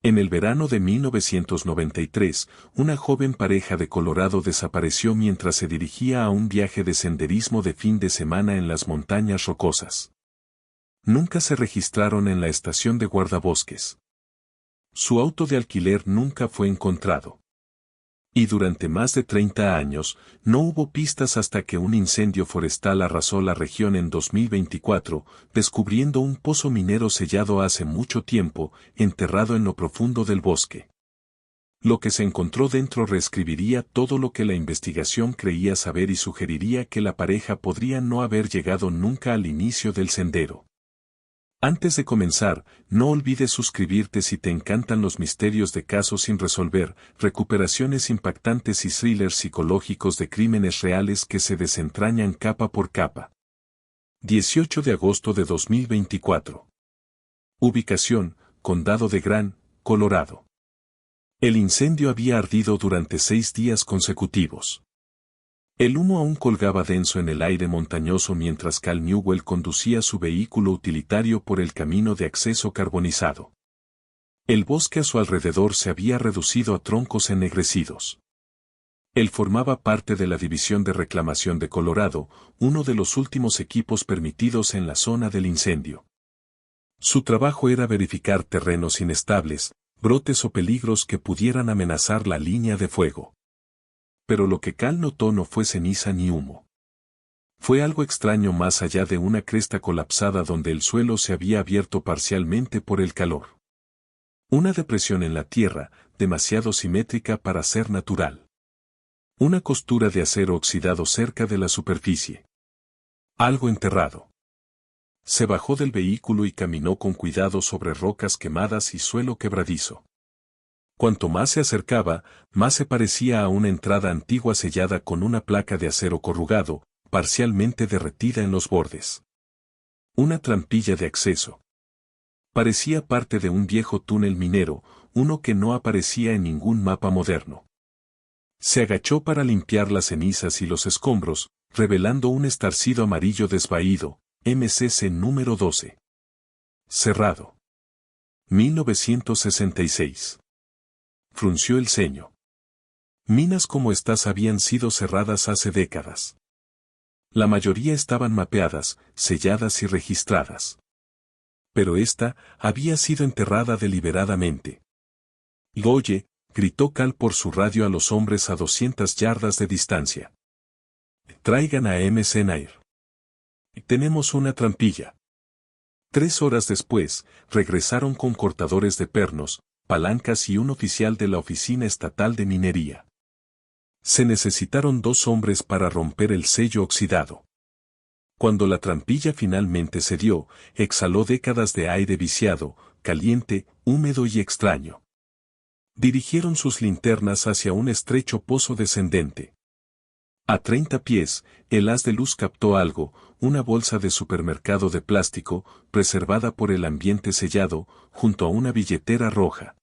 En el verano de 1993, una joven pareja de Colorado desapareció mientras se dirigía a un viaje de senderismo de fin de semana en las montañas rocosas. Nunca se registraron en la estación de guardabosques. Su auto de alquiler nunca fue encontrado. Y durante más de 30 años, no hubo pistas hasta que un incendio forestal arrasó la región en 2024, descubriendo un pozo minero sellado hace mucho tiempo, enterrado en lo profundo del bosque. Lo que se encontró dentro reescribiría todo lo que la investigación creía saber y sugeriría que la pareja podría no haber llegado nunca al inicio del sendero. Antes de comenzar, no olvides suscribirte si te encantan los misterios de casos sin resolver, recuperaciones impactantes y thrillers psicológicos de crímenes reales que se desentrañan capa por capa. 18 de agosto de 2024. Ubicación: Condado de Grant, Colorado. El incendio había ardido durante 6 días consecutivos. El humo aún colgaba denso en el aire montañoso mientras Cal Newell conducía su vehículo utilitario por el camino de acceso carbonizado. El bosque a su alrededor se había reducido a troncos ennegrecidos. Él formaba parte de la División de Reclamación de Colorado, uno de los últimos equipos permitidos en la zona del incendio. Su trabajo era verificar terrenos inestables, brotes o peligros que pudieran amenazar la línea de fuego. Pero lo que Cal notó no fue ceniza ni humo. Fue algo extraño más allá de una cresta colapsada donde el suelo se había abierto parcialmente por el calor. Una depresión en la tierra, demasiado simétrica para ser natural. Una costura de acero oxidado cerca de la superficie. Algo enterrado. Se bajó del vehículo y caminó con cuidado sobre rocas quemadas y suelo quebradizo. Cuanto más se acercaba, más se parecía a una entrada antigua sellada con una placa de acero corrugado, parcialmente derretida en los bordes. Una trampilla de acceso. Parecía parte de un viejo túnel minero, uno que no aparecía en ningún mapa moderno. Se agachó para limpiar las cenizas y los escombros, revelando un estarcido amarillo desvaído, MCC número 12. Cerrado. 1966. Frunció el ceño. Minas como estas habían sido cerradas hace décadas. La mayoría estaban mapeadas, selladas y registradas. Pero esta había sido enterrada deliberadamente. Y oye, gritó Cal por su radio a los hombres a 200 yardas de distancia. Traigan a MC Nair. Tenemos una trampilla. 3 horas después, regresaron con cortadores de pernos, palancas y un oficial de la Oficina Estatal de Minería. Se necesitaron 2 hombres para romper el sello oxidado. Cuando la trampilla finalmente cedió, exhaló décadas de aire viciado, caliente, húmedo y extraño. Dirigieron sus linternas hacia un estrecho pozo descendente. A 30 pies, el haz de luz captó algo, una bolsa de supermercado de plástico, preservada por el ambiente sellado, junto a una billetera roja.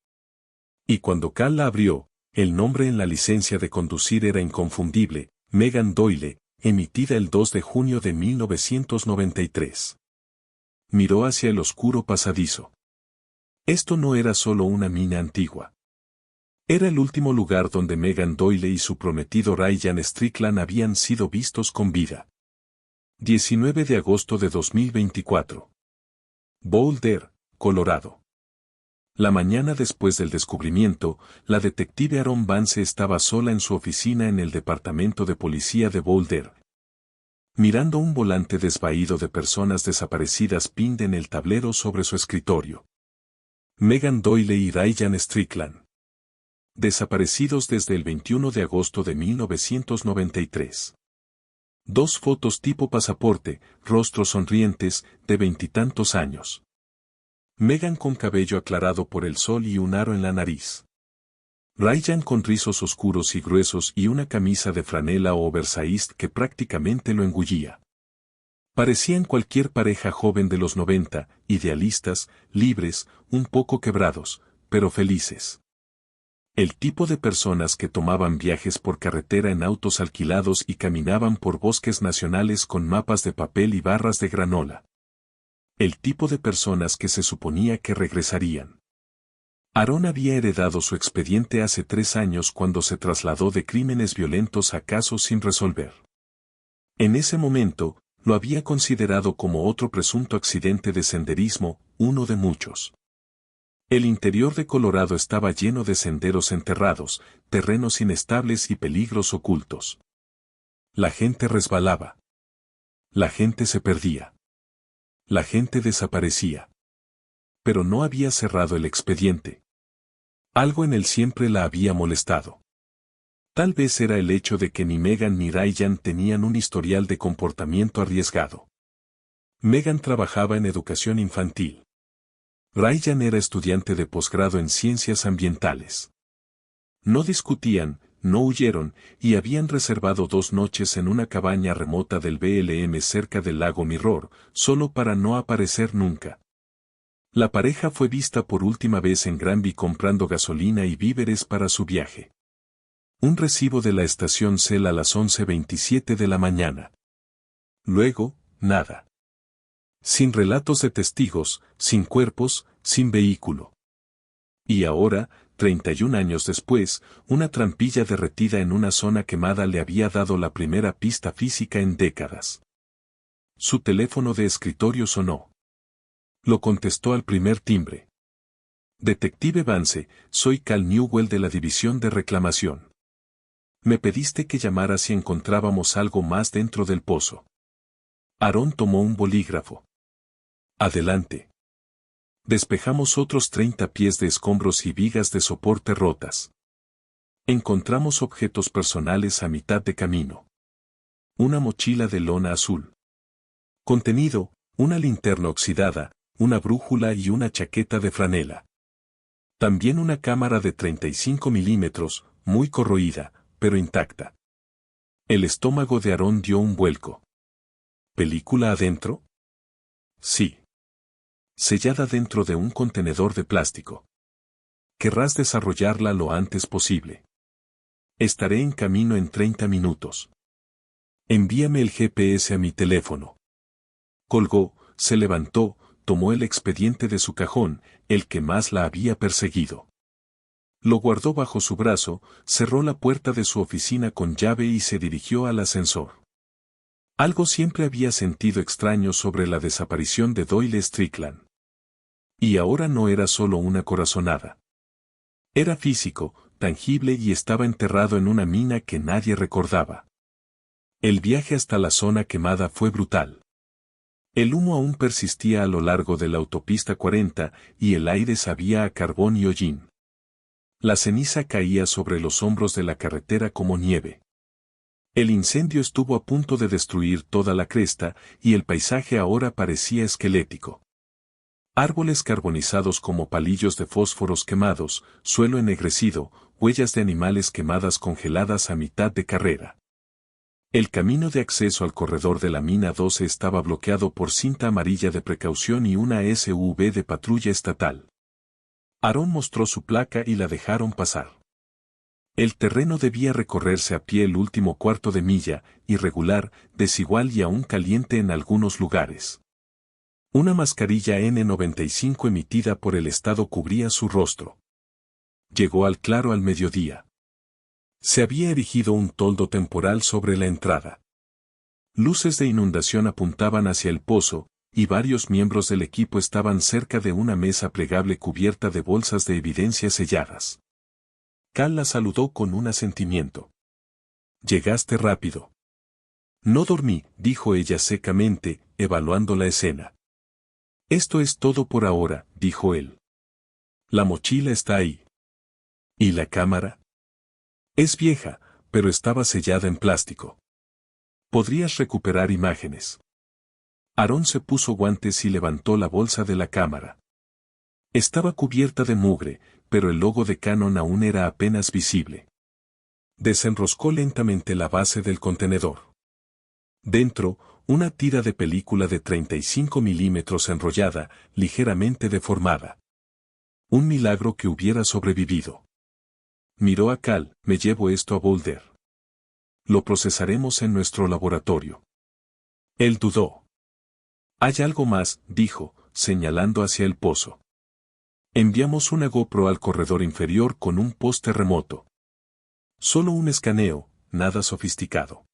Y cuando Cal la abrió, el nombre en la licencia de conducir era inconfundible, Megan Doyle, emitida el 2 de junio de 1993. Miró hacia el oscuro pasadizo. Esto no era solo una mina antigua. Era el último lugar donde Megan Doyle y su prometido Ryan Strickland habían sido vistos con vida. 19 de agosto de 2024. Boulder, Colorado. La mañana después del descubrimiento, la detective Aaron Vance estaba sola en su oficina en el departamento de policía de Boulder. Mirando un volante desvaído de personas desaparecidas pinned en el tablero sobre su escritorio. Megan Doyle y Ryan Strickland. Desaparecidos desde el 21 de agosto de 1993. 2 fotos tipo pasaporte, rostros sonrientes, de 20 y tantos años. Megan con cabello aclarado por el sol y un aro en la nariz. Ryan con rizos oscuros y gruesos y una camisa de franela o oversized que prácticamente lo engullía. Parecían cualquier pareja joven de los 90, idealistas, libres, un poco quebrados, pero felices. El tipo de personas que tomaban viajes por carretera en autos alquilados y caminaban por bosques nacionales con mapas de papel y barras de granola. El tipo de personas que se suponía que regresarían. Aarón había heredado su expediente hace 3 años cuando se trasladó de crímenes violentos a casos sin resolver. En ese momento, lo había considerado como otro presunto accidente de senderismo, uno de muchos. El interior de Colorado estaba lleno de senderos enterrados, terrenos inestables y peligros ocultos. La gente resbalaba. La gente se perdía. La gente desaparecía. Pero no había cerrado el expediente. Algo en él siempre la había molestado. Tal vez era el hecho de que ni Megan ni Ryan tenían un historial de comportamiento arriesgado. Megan trabajaba en educación infantil. Ryan era estudiante de posgrado en ciencias ambientales. No discutían, no huyeron, y habían reservado 2 noches en una cabaña remota del BLM cerca del lago Mirror, solo para no aparecer nunca. La pareja fue vista por última vez en Granby comprando gasolina y víveres para su viaje. Un recibo de la estación Shell a las 11:27 de la mañana. Luego, nada. Sin relatos de testigos, sin cuerpos, sin vehículo. Y ahora, 31 años después, una trampilla derretida en una zona quemada le había dado la primera pista física en décadas. Su teléfono de escritorio sonó. Lo contestó al primer timbre. Detective Vance, soy Cal Newell de la División de Reclamación. Me pediste que llamara si encontrábamos algo más dentro del pozo. Aarón tomó un bolígrafo. Adelante. Despejamos otros 30 pies de escombros y vigas de soporte rotas. Encontramos objetos personales a mitad de camino. Una mochila de lona azul. Contenido, una linterna oxidada, una brújula y una chaqueta de franela. También una cámara de 35 milímetros, muy corroída, pero intacta. El estómago de Aarón dio un vuelco. ¿Película adentro? Sí. Sellada dentro de un contenedor de plástico. Querrás desarrollarla lo antes posible. Estaré en camino en 30 minutos. Envíame el GPS a mi teléfono. Colgó, se levantó, tomó el expediente de su cajón, el que más la había perseguido. Lo guardó bajo su brazo, cerró la puerta de su oficina con llave y se dirigió al ascensor. Algo siempre había sentido extraño sobre la desaparición de Doyle Strickland. Y ahora no era solo una corazonada. Era físico, tangible y estaba enterrado en una mina que nadie recordaba. El viaje hasta la zona quemada fue brutal. El humo aún persistía a lo largo de la autopista 40 y el aire sabía a carbón y hollín. La ceniza caía sobre los hombros de la carretera como nieve. El incendio estuvo a punto de destruir toda la cresta y el paisaje ahora parecía esquelético. Árboles carbonizados como palillos de fósforos quemados, suelo ennegrecido, huellas de animales quemadas congeladas a mitad de carrera. El camino de acceso al corredor de la mina 12 estaba bloqueado por cinta amarilla de precaución y una SUV de patrulla estatal. Aarón mostró su placa y la dejaron pasar. El terreno debía recorrerse a pie el último cuarto de milla, irregular, desigual y aún caliente en algunos lugares. Una mascarilla N95 emitida por el Estado cubría su rostro. Llegó al claro al mediodía. Se había erigido un toldo temporal sobre la entrada. Luces de inundación apuntaban hacia el pozo, y varios miembros del equipo estaban cerca de una mesa plegable cubierta de bolsas de evidencia selladas. Cal la saludó con un asentimiento. Llegaste rápido. No dormí, dijo ella secamente, evaluando la escena. Esto es todo por ahora, dijo él. La mochila está ahí. ¿Y la cámara? Es vieja, pero estaba sellada en plástico. Podrías recuperar imágenes. Aarón se puso guantes y levantó la bolsa de la cámara. Estaba cubierta de mugre, pero el logo de Canon aún era apenas visible. Desenroscó lentamente la base del contenedor. Dentro, una tira de película de 35 milímetros enrollada, ligeramente deformada. Un milagro que hubiera sobrevivido. Miró a Cal, me llevo esto a Boulder. Lo procesaremos en nuestro laboratorio. Él dudó. Hay algo más, dijo, señalando hacia el pozo. Enviamos una GoPro al corredor inferior con un poste remoto. Solo un escaneo, nada sofisticado.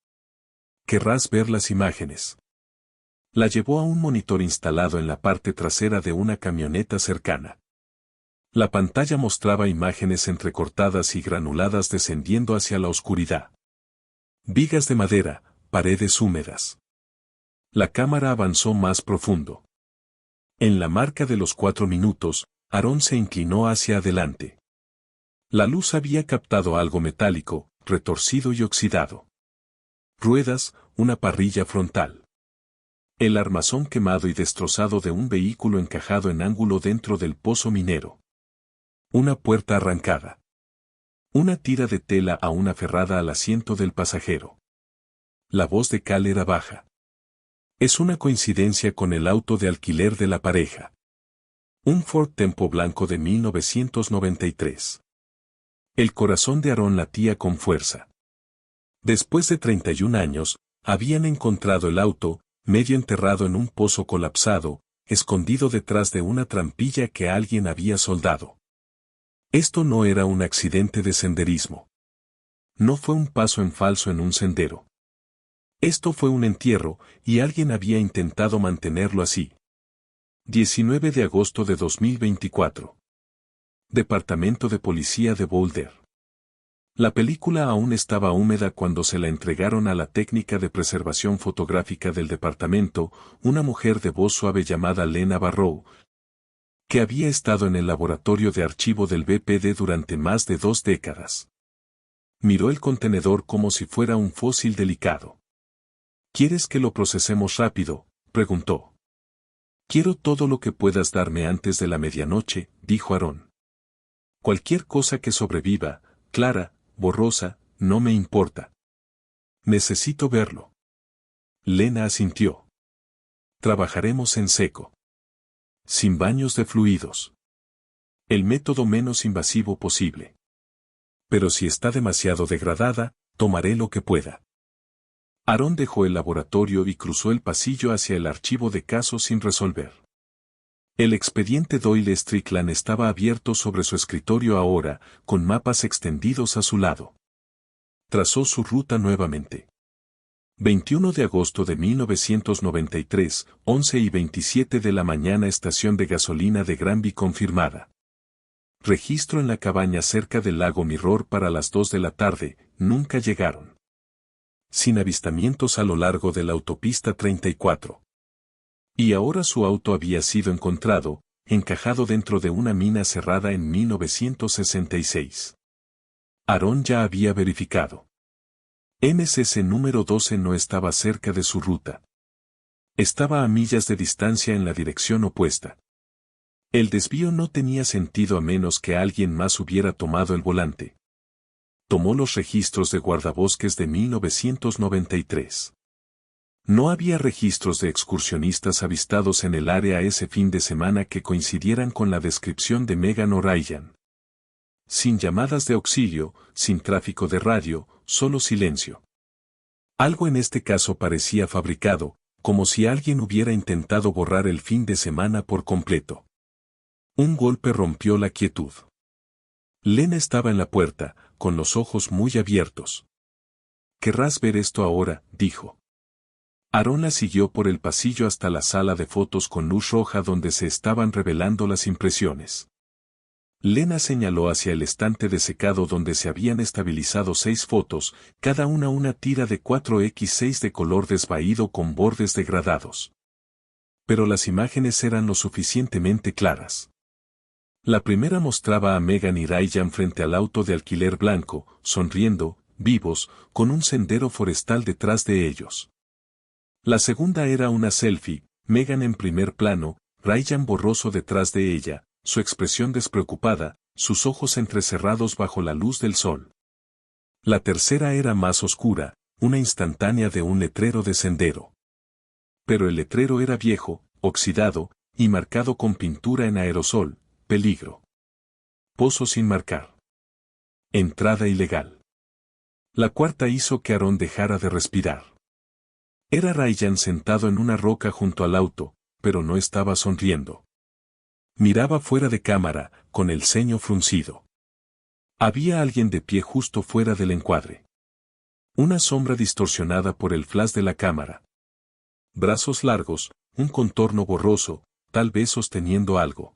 Querrás ver las imágenes. La llevó a un monitor instalado en la parte trasera de una camioneta cercana. La pantalla mostraba imágenes entrecortadas y granuladas descendiendo hacia la oscuridad. Vigas de madera, paredes húmedas. La cámara avanzó más profundo. En la marca de los 4 minutos, Aaron se inclinó hacia adelante. La luz había captado algo metálico, retorcido y oxidado. Ruedas, una parrilla frontal. El armazón quemado y destrozado de un vehículo encajado en ángulo dentro del pozo minero. Una puerta arrancada. Una tira de tela aún aferrada al asiento del pasajero. La voz de Cal era baja. Es una coincidencia con el auto de alquiler de la pareja. Un Ford Tempo blanco de 1993. El corazón de Aaron latía con fuerza. Después de 31 años, habían encontrado el auto, medio enterrado en un pozo colapsado, escondido detrás de una trampilla que alguien había soldado. Esto no era un accidente de senderismo. No fue un paso en falso en un sendero. Esto fue un entierro, y alguien había intentado mantenerlo así. 19 de agosto de 2024. Departamento de Policía de Boulder. La película aún estaba húmeda cuando se la entregaron a la técnica de preservación fotográfica del departamento, una mujer de voz suave llamada Lena Barrow, que había estado en el laboratorio de archivo del BPD durante más de 2 décadas. Miró el contenedor como si fuera un fósil delicado. ¿Quieres que lo procesemos rápido?, preguntó. Quiero todo lo que puedas darme antes de la medianoche, dijo Aaron. Cualquier cosa que sobreviva, clara, borrosa, no me importa. Necesito verlo. Lena asintió. Trabajaremos en seco. Sin baños de fluidos. El método menos invasivo posible. Pero si está demasiado degradada, tomaré lo que pueda. Aaron dejó el laboratorio y cruzó el pasillo hacia el archivo de casos sin resolver. El expediente Doyle Strickland estaba abierto sobre su escritorio ahora, con mapas extendidos a su lado. Trazó su ruta nuevamente. 21 de agosto de 1993, 11:27 de la mañana, estación de gasolina de Granby confirmada. Registro en la cabaña cerca del lago Mirror para las 2 de la tarde, nunca llegaron. Sin avistamientos a lo largo de la autopista 34. Y ahora su auto había sido encontrado, encajado dentro de una mina cerrada en 1966. Aaron ya había verificado. MCC número 12 no estaba cerca de su ruta. Estaba a millas de distancia en la dirección opuesta. El desvío no tenía sentido a menos que alguien más hubiera tomado el volante. Tomó los registros de guardabosques de 1993. No había registros de excursionistas avistados en el área ese fin de semana que coincidieran con la descripción de Megan o Ryan. Sin llamadas de auxilio, sin tráfico de radio, solo silencio. Algo en este caso parecía fabricado, como si alguien hubiera intentado borrar el fin de semana por completo. Un golpe rompió la quietud. Lena estaba en la puerta, con los ojos muy abiertos. «Querrás ver esto ahora», dijo. Aaron la siguió por el pasillo hasta la sala de fotos con luz roja donde se estaban revelando las impresiones. Lena señaló hacia el estante de secado donde se habían estabilizado 6 fotos, cada una tira de 4x6 de color desvaído con bordes degradados. Pero las imágenes eran lo suficientemente claras. La primera mostraba a Megan y Ryan frente al auto de alquiler blanco, sonriendo, vivos, con un sendero forestal detrás de ellos. La segunda era una selfie, Megan en primer plano, Ryan borroso detrás de ella, su expresión despreocupada, sus ojos entrecerrados bajo la luz del sol. La tercera era más oscura, una instantánea de un letrero de sendero. Pero el letrero era viejo, oxidado, y marcado con pintura en aerosol, peligro. Pozo sin marcar. Entrada ilegal. La cuarta hizo que Aaron dejara de respirar. Era Ryan sentado en una roca junto al auto, pero no estaba sonriendo. Miraba fuera de cámara, con el ceño fruncido. Había alguien de pie justo fuera del encuadre. Una sombra distorsionada por el flash de la cámara. Brazos largos, un contorno borroso, tal vez sosteniendo algo.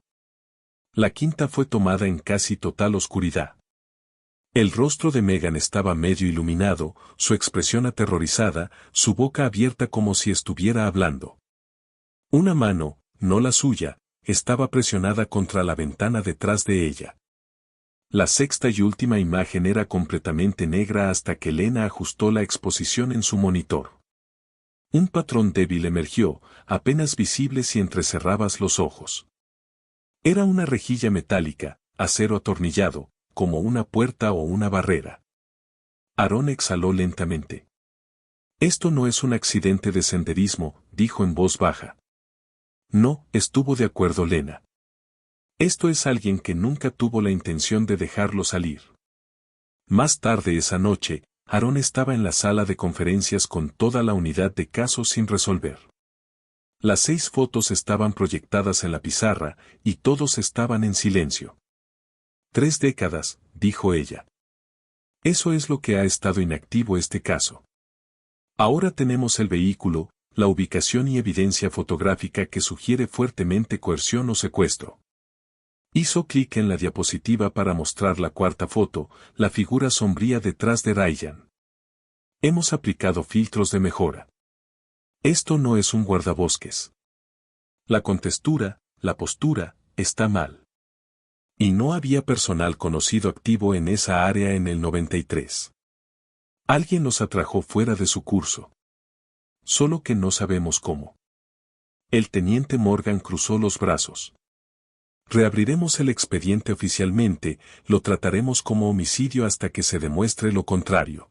La quinta fue tomada en casi total oscuridad. El rostro de Megan estaba medio iluminado, su expresión aterrorizada, su boca abierta como si estuviera hablando. Una mano, no la suya, estaba presionada contra la ventana detrás de ella. La sexta y última imagen era completamente negra hasta que Lena ajustó la exposición en su monitor. Un patrón débil emergió, apenas visible si entrecerrabas los ojos. Era una rejilla metálica, acero atornillado, como una puerta o una barrera. Aaron exhaló lentamente. Esto no es un accidente de senderismo, dijo en voz baja. No, estuvo de acuerdo Lena. Esto es alguien que nunca tuvo la intención de dejarlo salir. Más tarde esa noche, Aaron estaba en la sala de conferencias con toda la unidad de casos sin resolver. Las 6 fotos estaban proyectadas en la pizarra, y todos estaban en silencio. 3 décadas, dijo ella. Eso es lo que ha estado inactivo este caso. Ahora tenemos el vehículo, la ubicación y evidencia fotográfica que sugiere fuertemente coerción o secuestro. Hizo clic en la diapositiva para mostrar la cuarta foto, la figura sombría detrás de Ryan. Hemos aplicado filtros de mejora. Esto no es un guardabosques. La contextura, la postura, está mal. Y no había personal conocido activo en esa área en el 93. Alguien los atrajo fuera de su curso. Solo que no sabemos cómo. El teniente Morgan cruzó los brazos. Reabriremos el expediente oficialmente, lo trataremos como homicidio hasta que se demuestre lo contrario.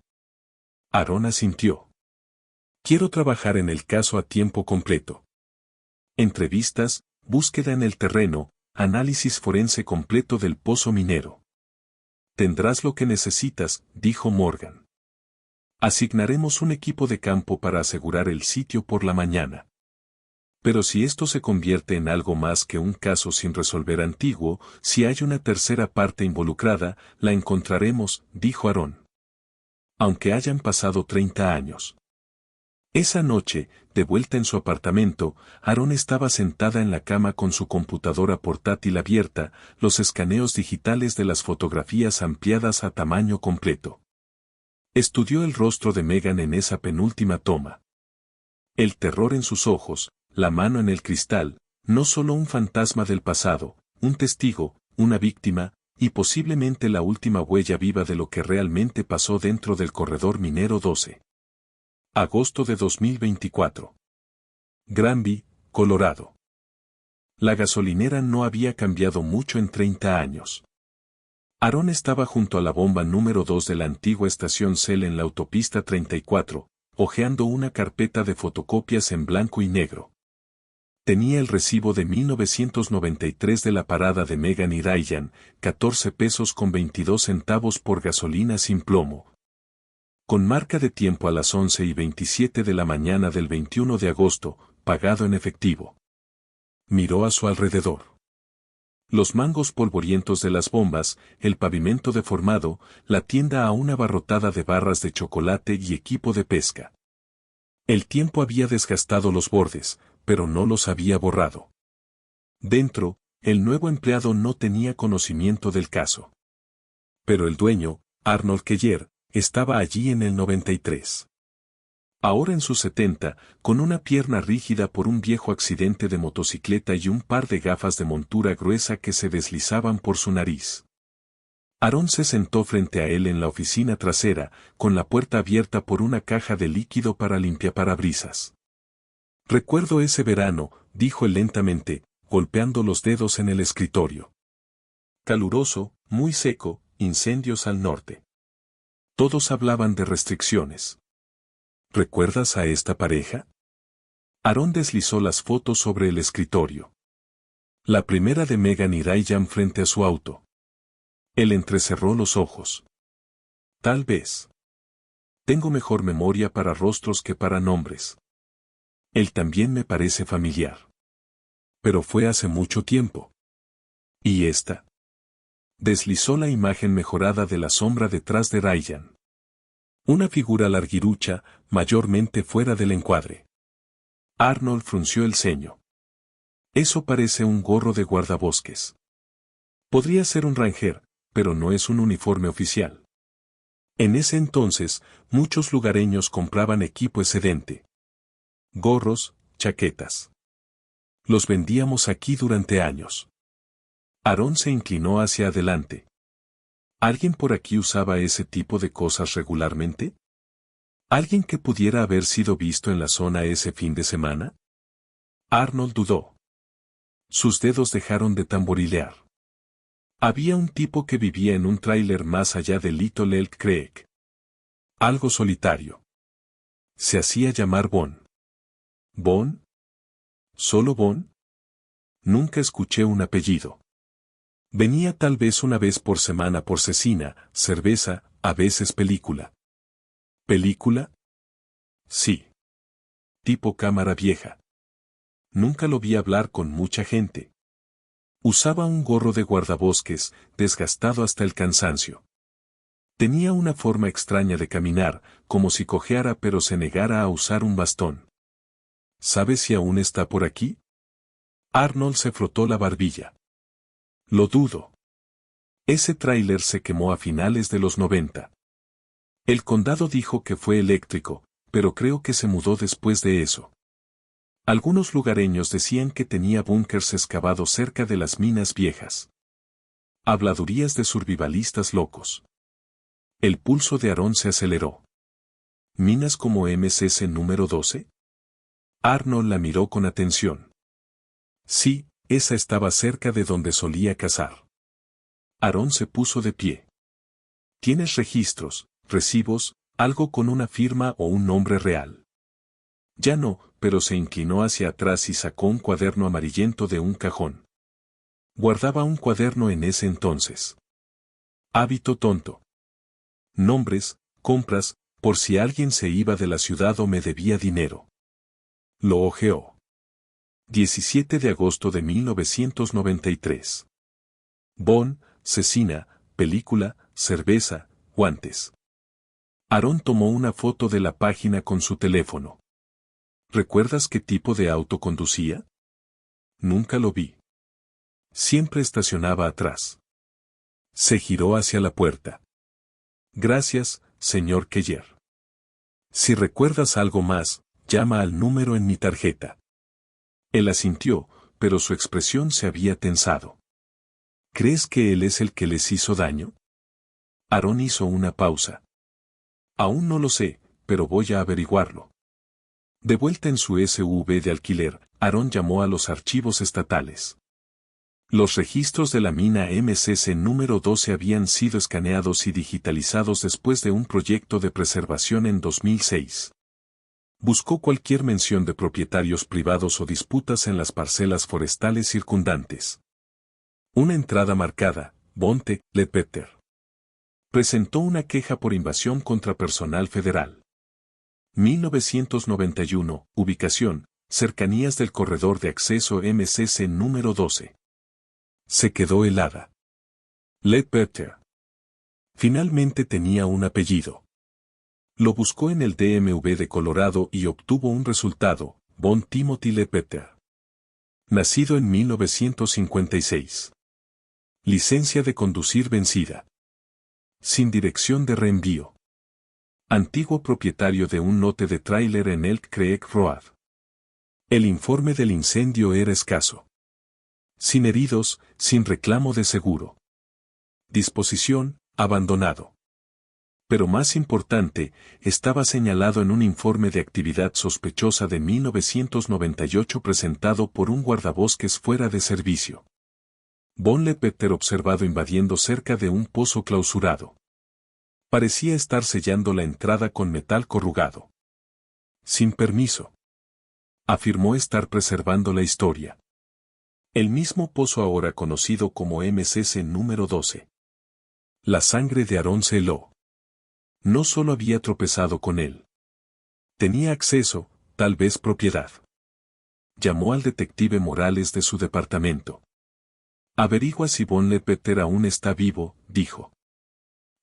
Aaron asintió. Quiero trabajar en el caso a tiempo completo. Entrevistas, búsqueda en el terreno, análisis forense completo del pozo minero. Tendrás lo que necesitas, dijo Morgan. Asignaremos un equipo de campo para asegurar el sitio por la mañana. Pero si esto se convierte en algo más que un caso sin resolver antiguo, si hay una tercera parte involucrada, la encontraremos, dijo Aaron. Aunque hayan pasado 30 años. Esa noche, de vuelta en su apartamento, Aaron estaba sentada en la cama con su computadora portátil abierta, los escaneos digitales de las fotografías ampliadas a tamaño completo. Estudió el rostro de Megan en esa penúltima toma. El terror en sus ojos, la mano en el cristal, no solo un fantasma del pasado, un testigo, una víctima, y posiblemente la última huella viva de lo que realmente pasó dentro del corredor minero 12. Agosto de 2024. Granby, Colorado. La gasolinera no había cambiado mucho en 30 años. Aaron estaba junto a la bomba número 2 de la antigua estación Shell en la autopista 34, hojeando una carpeta de fotocopias en blanco y negro. Tenía el recibo de 1993 de la parada de Megan y Ryan, 14 pesos con 22 centavos por gasolina sin plomo. Con marca de tiempo a las 11:27 de la mañana del 21 de agosto, pagado en efectivo. Miró a su alrededor. Los mangos polvorientos de las bombas, el pavimento deformado, la tienda aún abarrotada de barras de chocolate y equipo de pesca. El tiempo había desgastado los bordes, pero no los había borrado. Dentro, el nuevo empleado no tenía conocimiento del caso. Pero el dueño, Arnold Keller, estaba allí en el 93. Ahora en sus 70, con una pierna rígida por un viejo accidente de motocicleta y un par de gafas de montura gruesa que se deslizaban por su nariz. Aaron se sentó frente a él en la oficina trasera, con la puerta abierta por una caja de líquido para limpiaparabrisas. Recuerdo ese verano, dijo él lentamente, golpeando los dedos en el escritorio. Caluroso, muy seco, incendios al norte. Todos hablaban de restricciones. ¿Recuerdas a esta pareja? Aaron deslizó las fotos sobre el escritorio. La primera de Megan y Ryan frente a su auto. Él entrecerró los ojos. Tal vez. Tengo mejor memoria para rostros que para nombres. Él también me parece familiar. Pero fue hace mucho tiempo. ¿Y esta? Deslizó la imagen mejorada de la sombra detrás de Ryan. Una figura larguirucha, mayormente fuera del encuadre. Arnold frunció el ceño. Eso parece un gorro de guardabosques. Podría ser un ranger, pero no es un uniforme oficial. En ese entonces, muchos lugareños compraban equipo excedente. Gorros, chaquetas. Los vendíamos aquí durante años. Aarón se inclinó hacia adelante. ¿Alguien por aquí usaba ese tipo de cosas regularmente? ¿Alguien que pudiera haber sido visto en la zona ese fin de semana? Arnold dudó. Sus dedos dejaron de tamborilear. Había un tipo que vivía en un tráiler más allá de Little Elk Creek. Algo solitario. Se hacía llamar Bon. ¿Bon? ¿Solo Bon? Nunca escuché un apellido. Venía tal vez una vez por semana por cecina, cerveza, a veces película. ¿Película? Sí. Tipo cámara vieja. Nunca lo vi hablar con mucha gente. Usaba un gorro de guardabosques, desgastado hasta el cansancio. Tenía una forma extraña de caminar, como si cojeara pero se negara a usar un bastón. ¿Sabes si aún está por aquí? Arnold se frotó la barbilla. Lo dudo. Ese tráiler se quemó a finales de los 90. El condado dijo que fue eléctrico, pero creo que se mudó después de eso. Algunos lugareños decían que tenía búnkers excavados cerca de las minas viejas. Habladurías de survivalistas locos. El pulso de Aarón se aceleró. ¿Minas como MCC número 12? Arnold la miró con atención. Sí, esa estaba cerca de donde solía cazar. Aarón se puso de pie. ¿Tienes registros, recibos, algo con una firma o un nombre real? Ya no, pero se inclinó hacia atrás y sacó un cuaderno amarillento de un cajón. Guardaba un cuaderno en ese entonces. Hábito tonto. Nombres, compras, por si alguien se iba de la ciudad o me debía dinero. Lo hojeó. 17 de agosto de 1993. Bon, cecina, película, cerveza, guantes. Aarón tomó una foto de la página con su teléfono. ¿Recuerdas qué tipo de auto conducía? Nunca lo vi. Siempre estacionaba atrás. Se giró hacia la puerta. Gracias, señor Keller. Si recuerdas algo más, llama al número en mi tarjeta. Él asintió, pero su expresión se había tensado. ¿Crees que él es el que les hizo daño? Aarón hizo una pausa. Aún no lo sé, pero voy a averiguarlo. De vuelta en su SUV de alquiler, Aarón llamó a los archivos estatales. Los registros de la mina MCC número 12 habían sido escaneados y digitalizados después de un proyecto de preservación en 2006. Buscó cualquier mención de propietarios privados o disputas en las parcelas forestales circundantes. Una entrada marcada, Bonte, Ledbetter. Presentó una queja por invasión contra personal federal. 1991, ubicación, cercanías del corredor de acceso MCC número 12. Se quedó helada. Ledbetter. Finalmente tenía un apellido. Lo buscó en el DMV de Colorado y obtuvo un resultado, Bon Timothy Ledbetter. Nacido en 1956. Licencia de conducir vencida. Sin dirección de reenvío. Antiguo propietario de un lote de tráiler en Elk Creek Road. El informe del incendio era escaso. Sin heridos, sin reclamo de seguro. Disposición, abandonado. Pero más importante, estaba señalado en un informe de actividad sospechosa de 1998 presentado por un guardabosques fuera de servicio. Bon Ledbetter observado invadiendo cerca de un pozo clausurado. Parecía estar sellando la entrada con metal corrugado. Sin permiso. Afirmó estar preservando la historia. El mismo pozo ahora conocido como MCC número 12. La sangre de Aarón se heló. No solo había tropezado con él. Tenía acceso, tal vez propiedad. Llamó al detective Morales de su departamento. Averigua si Von Ledbetter aún está vivo, dijo.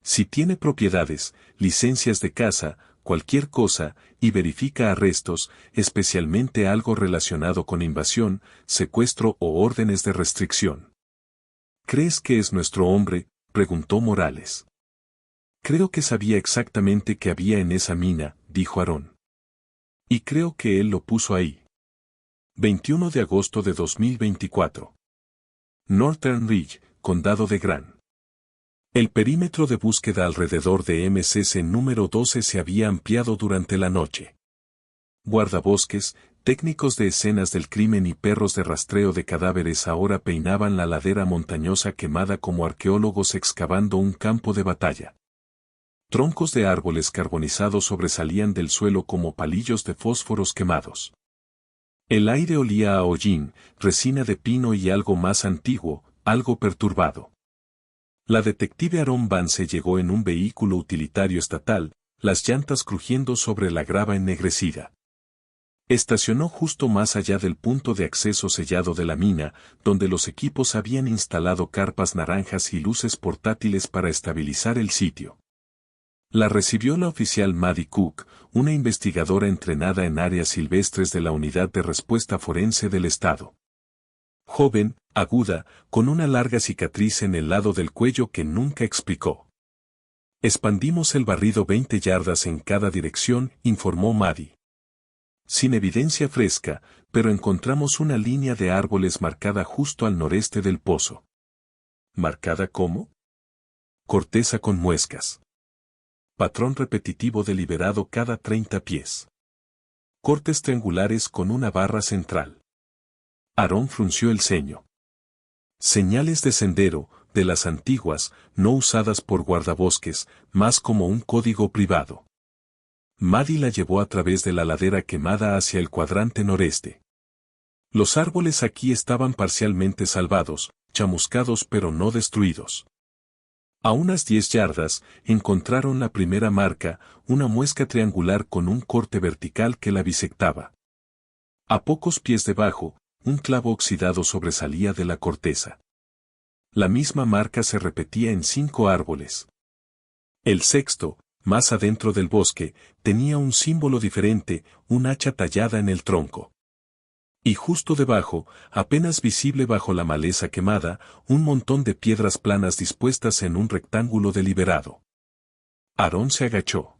Si tiene propiedades, licencias de caza, cualquier cosa, y verifica arrestos, especialmente algo relacionado con invasión, secuestro o órdenes de restricción. ¿Crees que es nuestro hombre?, preguntó Morales. Creo que sabía exactamente qué había en esa mina, dijo Aaron. Y creo que él lo puso ahí. 21 de agosto de 2024. Northern Ridge, Condado de Grant. El perímetro de búsqueda alrededor de MCC número 12 se había ampliado durante la noche. Guardabosques, técnicos de escenas del crimen y perros de rastreo de cadáveres ahora peinaban la ladera montañosa quemada como arqueólogos excavando un campo de batalla. Troncos de árboles carbonizados sobresalían del suelo como palillos de fósforos quemados. El aire olía a hollín, resina de pino y algo más antiguo, algo perturbado. La detective Aaron Vance llegó en un vehículo utilitario estatal, las llantas crujiendo sobre la grava ennegrecida. Estacionó justo más allá del punto de acceso sellado de la mina, donde los equipos habían instalado carpas naranjas y luces portátiles para estabilizar el sitio. La recibió la oficial Maddie Cook, una investigadora entrenada en áreas silvestres de la Unidad de Respuesta Forense del Estado. Joven, aguda, con una larga cicatriz en el lado del cuello que nunca explicó. Expandimos el barrido 20 yardas en cada dirección, informó Maddie. Sin evidencia fresca, pero encontramos una línea de árboles marcada justo al noreste del pozo. ¿Marcada cómo? Corteza con muescas. Patrón repetitivo deliberado cada 30 pies. Cortes triangulares con una barra central. Aaron frunció el ceño. Señales de sendero, de las antiguas, no usadas por guardabosques, más como un código privado. Maddie la llevó a través de la ladera quemada hacia el cuadrante noreste. Los árboles aquí estaban parcialmente salvados, chamuscados pero no destruidos. A unas 10 yardas, encontraron la primera marca, una muesca triangular con un corte vertical que la bisectaba. A pocos pies debajo, un clavo oxidado sobresalía de la corteza. La misma marca se repetía en 5 árboles. El sexto, más adentro del bosque, tenía un símbolo diferente, un hacha tallada en el tronco. Y justo debajo, apenas visible bajo la maleza quemada, un montón de piedras planas dispuestas en un rectángulo deliberado. Aaron se agachó.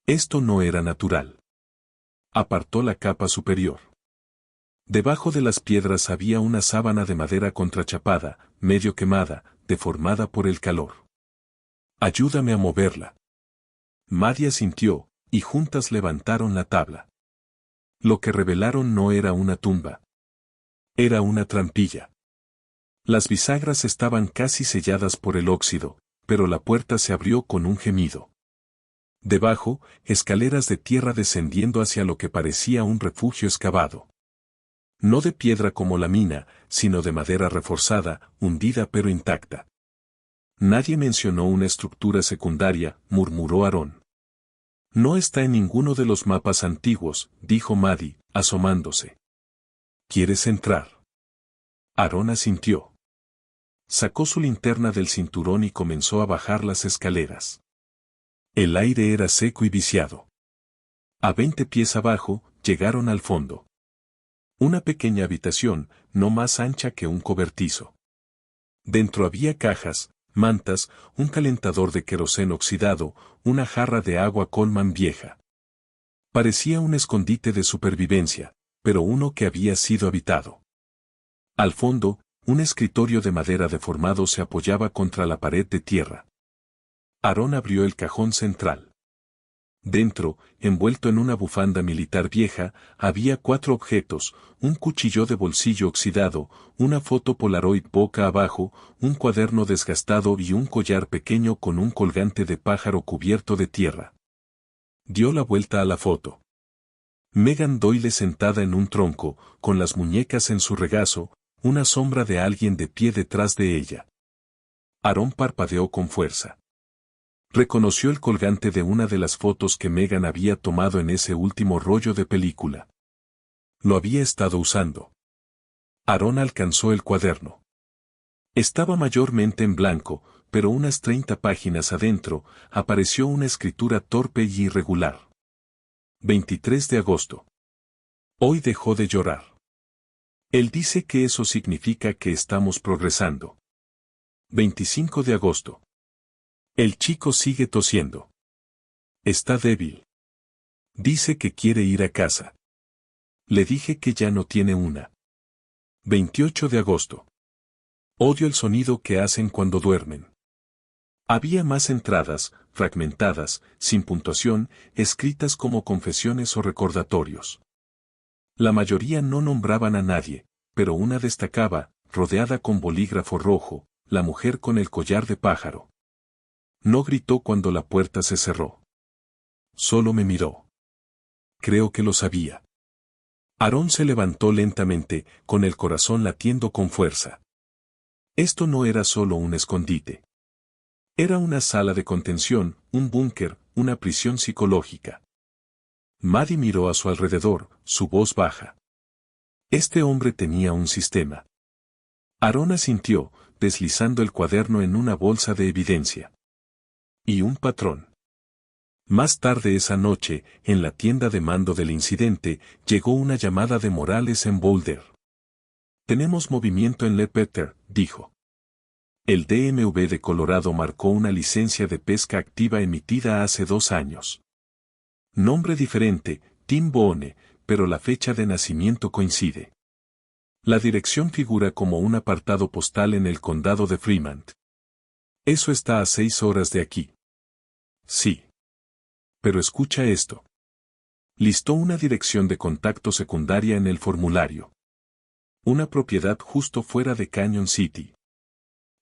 Esto no era natural. Apartó la capa superior. Debajo de las piedras había una sábana de madera contrachapada, medio quemada, deformada por el calor. Ayúdame a moverla. Maddie asintió, y juntas levantaron la tabla. Lo que revelaron no era una tumba. Era una trampilla. Las bisagras estaban casi selladas por el óxido, pero la puerta se abrió con un gemido. Debajo, escaleras de tierra descendiendo hacia lo que parecía un refugio excavado. No de piedra como la mina, sino de madera reforzada, hundida pero intacta. Nadie mencionó una estructura secundaria, murmuró Aaron. No está en ninguno de los mapas antiguos, dijo Maddie, asomándose. ¿Quieres entrar? Aaron asintió. Sacó su linterna del cinturón y comenzó a bajar las escaleras. El aire era seco y viciado. A 20 pies abajo, llegaron al fondo. Una pequeña habitación, no más ancha que un cobertizo. Dentro había cajas, mantas, un calentador de queroseno oxidado, una jarra de agua Coleman vieja. Parecía un escondite de supervivencia, pero uno que había sido habitado. Al fondo, un escritorio de madera deformado se apoyaba contra la pared de tierra. Aaron abrió el cajón central. Dentro, envuelto en una bufanda militar vieja, había 4 objetos, un cuchillo de bolsillo oxidado, una foto Polaroid boca abajo, un cuaderno desgastado y un collar pequeño con un colgante de pájaro cubierto de tierra. Dio la vuelta a la foto. Megan Doyle sentada en un tronco, con las muñecas en su regazo, una sombra de alguien de pie detrás de ella. Aaron parpadeó con fuerza. Reconoció el colgante de una de las fotos que Megan había tomado en ese último rollo de película. Lo había estado usando. Aaron alcanzó el cuaderno. Estaba mayormente en blanco, pero unas 30 páginas adentro, apareció una escritura torpe y irregular. 23 de agosto. Hoy dejó de llorar. Él dice que eso significa que estamos progresando. 25 de agosto. El chico sigue tosiendo. Está débil. Dice que quiere ir a casa. Le dije que ya no tiene una. 28 de agosto. Odio el sonido que hacen cuando duermen. Había más entradas, fragmentadas, sin puntuación, escritas como confesiones o recordatorios. La mayoría no nombraban a nadie, pero una destacaba, rodeada con bolígrafo rojo, la mujer con el collar de pájaro. No gritó cuando la puerta se cerró. Solo me miró. Creo que lo sabía. Aarón se levantó lentamente, con el corazón latiendo con fuerza. Esto no era solo un escondite. Era una sala de contención, un búnker, una prisión psicológica. Maddie miró a su alrededor, su voz baja. Este hombre tenía un sistema. Aarón asintió, deslizando el cuaderno en una bolsa de evidencia. Y un patrón. Más tarde esa noche, en la tienda de mando del incidente, llegó una llamada de Morales en Boulder. Tenemos movimiento en Ledbetter, dijo. El DMV de Colorado marcó una licencia de pesca activa emitida hace 2 años. Nombre diferente, Tim Boone, pero la fecha de nacimiento coincide. La dirección figura como un apartado postal en el condado de Fremont. Eso está a 6 horas de aquí. Sí. Pero escucha esto. Listó una dirección de contacto secundaria en el formulario. Una propiedad justo fuera de Canyon City.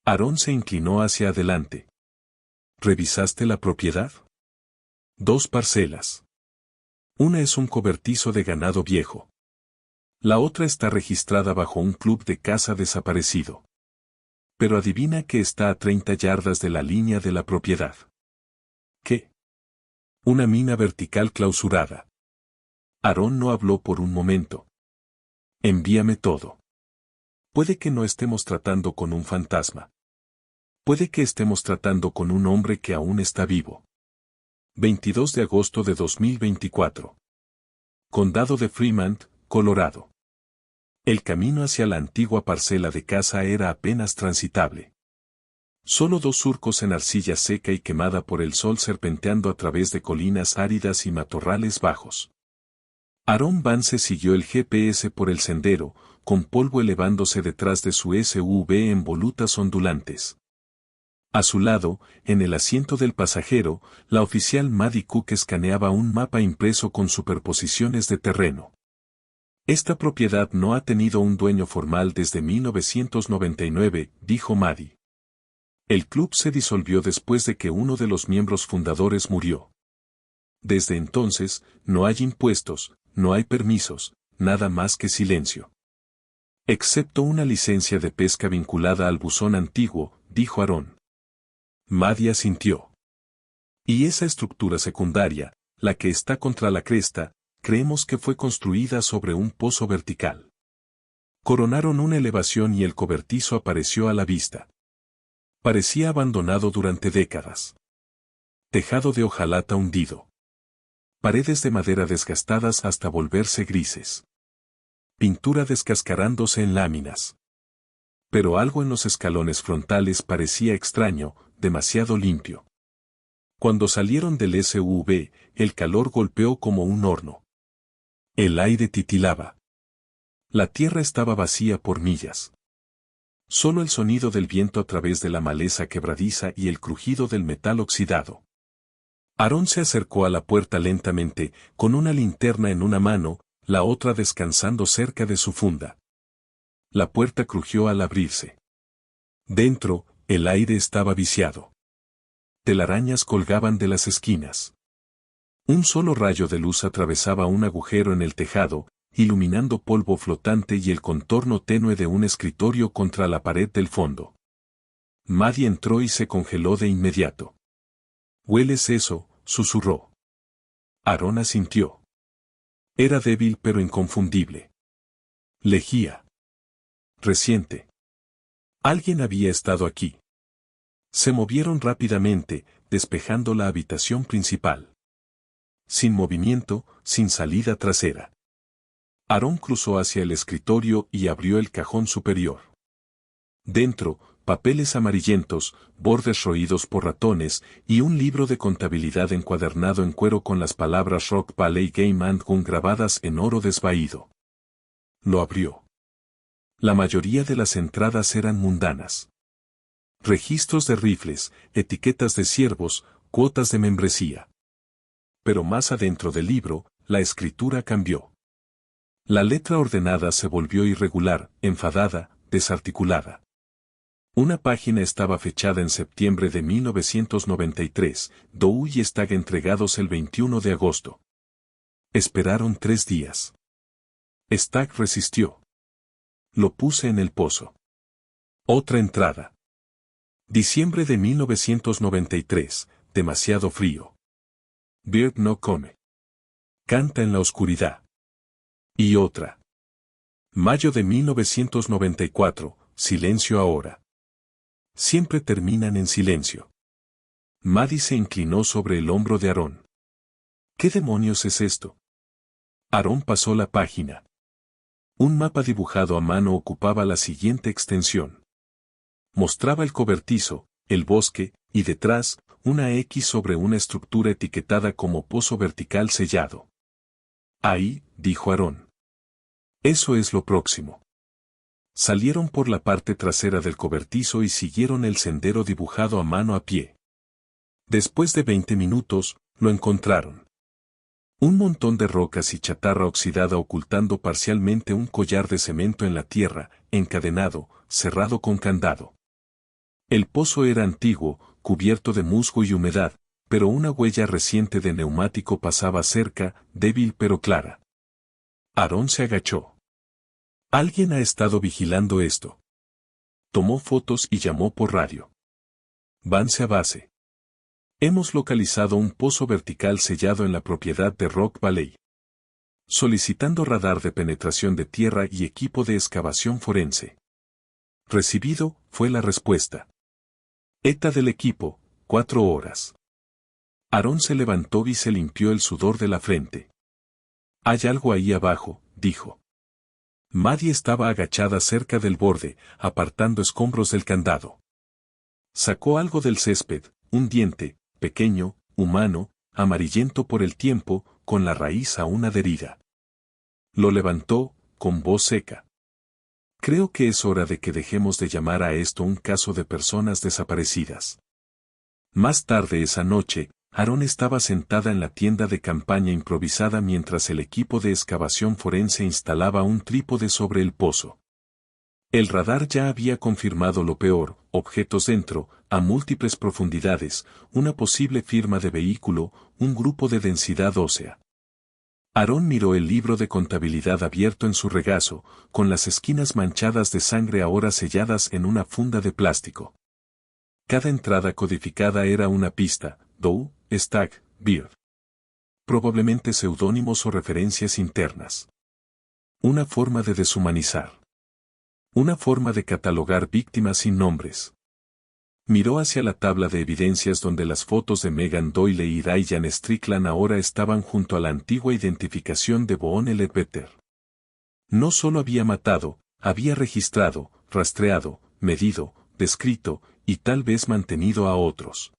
Aarón se inclinó hacia adelante. ¿Revisaste la propiedad? 2 parcelas. Una es un cobertizo de ganado viejo. La otra está registrada bajo un club de caza desaparecido. Pero adivina que está a 30 yardas de la línea de la propiedad. ¿Qué? Una mina vertical clausurada. Aarón no habló por un momento. Envíame todo. Puede que no estemos tratando con un fantasma. Puede que estemos tratando con un hombre que aún está vivo. 22 de agosto de 2024. Condado de Fremont, Colorado. El camino hacia la antigua parcela de caza era apenas transitable. Solo 2 surcos en arcilla seca y quemada por el sol serpenteando a través de colinas áridas y matorrales bajos. Aaron Vance siguió el GPS por el sendero, con polvo elevándose detrás de su SUV en volutas ondulantes. A su lado, en el asiento del pasajero, la oficial Maddie Cook escaneaba un mapa impreso con superposiciones de terreno. Esta propiedad no ha tenido un dueño formal desde 1999, dijo Maddie. El club se disolvió después de que uno de los miembros fundadores murió. Desde entonces, no hay impuestos, no hay permisos, nada más que silencio. Excepto una licencia de pesca vinculada al buzón antiguo, dijo Aaron. Maddie asintió. Y esa estructura secundaria, la que está contra la cresta, creemos que fue construida sobre un pozo vertical. Coronaron una elevación y el cobertizo apareció a la vista. Parecía abandonado durante décadas. Tejado de hojalata hundido. Paredes de madera desgastadas hasta volverse grises. Pintura descascarándose en láminas. Pero algo en los escalones frontales parecía extraño, demasiado limpio. Cuando salieron del SUV, el calor golpeó como un horno. El aire titilaba. La tierra estaba vacía por millas. Solo el sonido del viento a través de la maleza quebradiza y el crujido del metal oxidado. Aaron se acercó a la puerta lentamente, con una linterna en una mano, la otra descansando cerca de su funda. La puerta crujió al abrirse. Dentro, el aire estaba viciado. Telarañas colgaban de las esquinas. Un solo rayo de luz atravesaba un agujero en el tejado, iluminando polvo flotante y el contorno tenue de un escritorio contra la pared del fondo. Maddie entró y se congeló de inmediato. «¿Hueles eso?», susurró. Aaron asintió. Era débil pero inconfundible. Lejía. Reciente. Alguien había estado aquí. Se movieron rápidamente, despejando la habitación principal. Sin movimiento, sin salida trasera. Aarón cruzó hacia el escritorio y abrió el cajón superior. Dentro, papeles amarillentos, bordes roídos por ratones, y un libro de contabilidad encuadernado en cuero con las palabras Rock Valley Game and Gun grabadas en oro desvaído. Lo abrió. La mayoría de las entradas eran mundanas. Registros de rifles, etiquetas de ciervos, cuotas de membresía. Pero más adentro del libro, la escritura cambió. La letra ordenada se volvió irregular, enfadada, desarticulada. Una página estaba fechada en septiembre de 1993, Dow y Stagg entregados el 21 de agosto. Esperaron 3 días. Stagg resistió. Lo puse en el pozo. Otra entrada. Diciembre de 1993, demasiado frío. Bird no come. Canta en la oscuridad. Y otra. Mayo de 1994, silencio ahora. Siempre terminan en silencio. Maddie se inclinó sobre el hombro de Aarón. ¿Qué demonios es esto? Aarón pasó la página. Un mapa dibujado a mano ocupaba la siguiente extensión. Mostraba el cobertizo, el bosque, y detrás, una X sobre una estructura etiquetada como pozo vertical sellado. Ahí, dijo Aarón. Eso es lo próximo. Salieron por la parte trasera del cobertizo y siguieron el sendero dibujado a mano a pie. Después de 20 minutos, lo encontraron. Un montón de rocas y chatarra oxidada ocultando parcialmente un collar de cemento en la tierra, encadenado, cerrado con candado. El pozo era antiguo, cubierto de musgo y humedad, pero una huella reciente de neumático pasaba cerca, débil pero clara. Aarón se agachó. Alguien ha estado vigilando esto. Tomó fotos y llamó por radio. Vance a base. Hemos localizado un pozo vertical sellado en la propiedad de Rock Valley. Solicitando radar de penetración de tierra y equipo de excavación forense. Recibido, fue la respuesta. ETA del equipo, 4 horas. Aarón se levantó y se limpió el sudor de la frente. Hay algo ahí abajo, dijo. Maddie estaba agachada cerca del borde, apartando escombros del candado. Sacó algo del césped, un diente, pequeño, humano, amarillento por el tiempo, con la raíz aún adherida. Lo levantó, con voz seca. Creo que es hora de que dejemos de llamar a esto un caso de personas desaparecidas. Más tarde esa noche, Aarón estaba sentada en la tienda de campaña improvisada mientras el equipo de excavación forense instalaba un trípode sobre el pozo. El radar ya había confirmado lo peor, objetos dentro, a múltiples profundidades, una posible firma de vehículo, un grupo de densidad ósea. Aarón miró el libro de contabilidad abierto en su regazo, con las esquinas manchadas de sangre ahora selladas en una funda de plástico. Cada entrada codificada era una pista, Dow, Stagg, Bird. Probablemente seudónimos o referencias internas. Una forma de deshumanizar. Una forma de catalogar víctimas sin nombres. Miró hacia la tabla de evidencias donde las fotos de Megan Doyle y Diane Strickland ahora estaban junto a la antigua identificación de Boone Ledbetter. No solo había matado, había registrado, rastreado, medido, descrito, y tal vez mantenido a otros.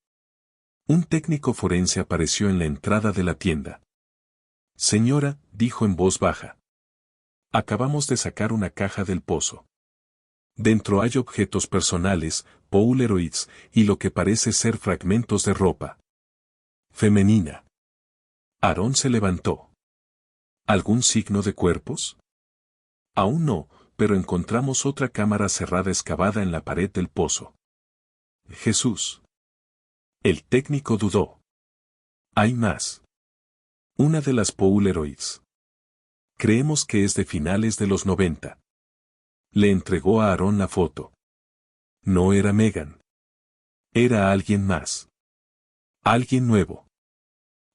Un técnico forense apareció en la entrada de la tienda. Señora, dijo en voz baja. Acabamos de sacar una caja del pozo. Dentro hay objetos personales, Polaroids, y lo que parece ser fragmentos de ropa femenina. Aarón se levantó. ¿Algún signo de cuerpos? Aún no, pero encontramos otra cámara cerrada excavada en la pared del pozo. Jesús. El técnico dudó. Hay más. Una de las Polaroids. Creemos que es de finales de los 90. Le entregó a Aarón la foto. No era Megan. Era alguien más. Alguien nuevo.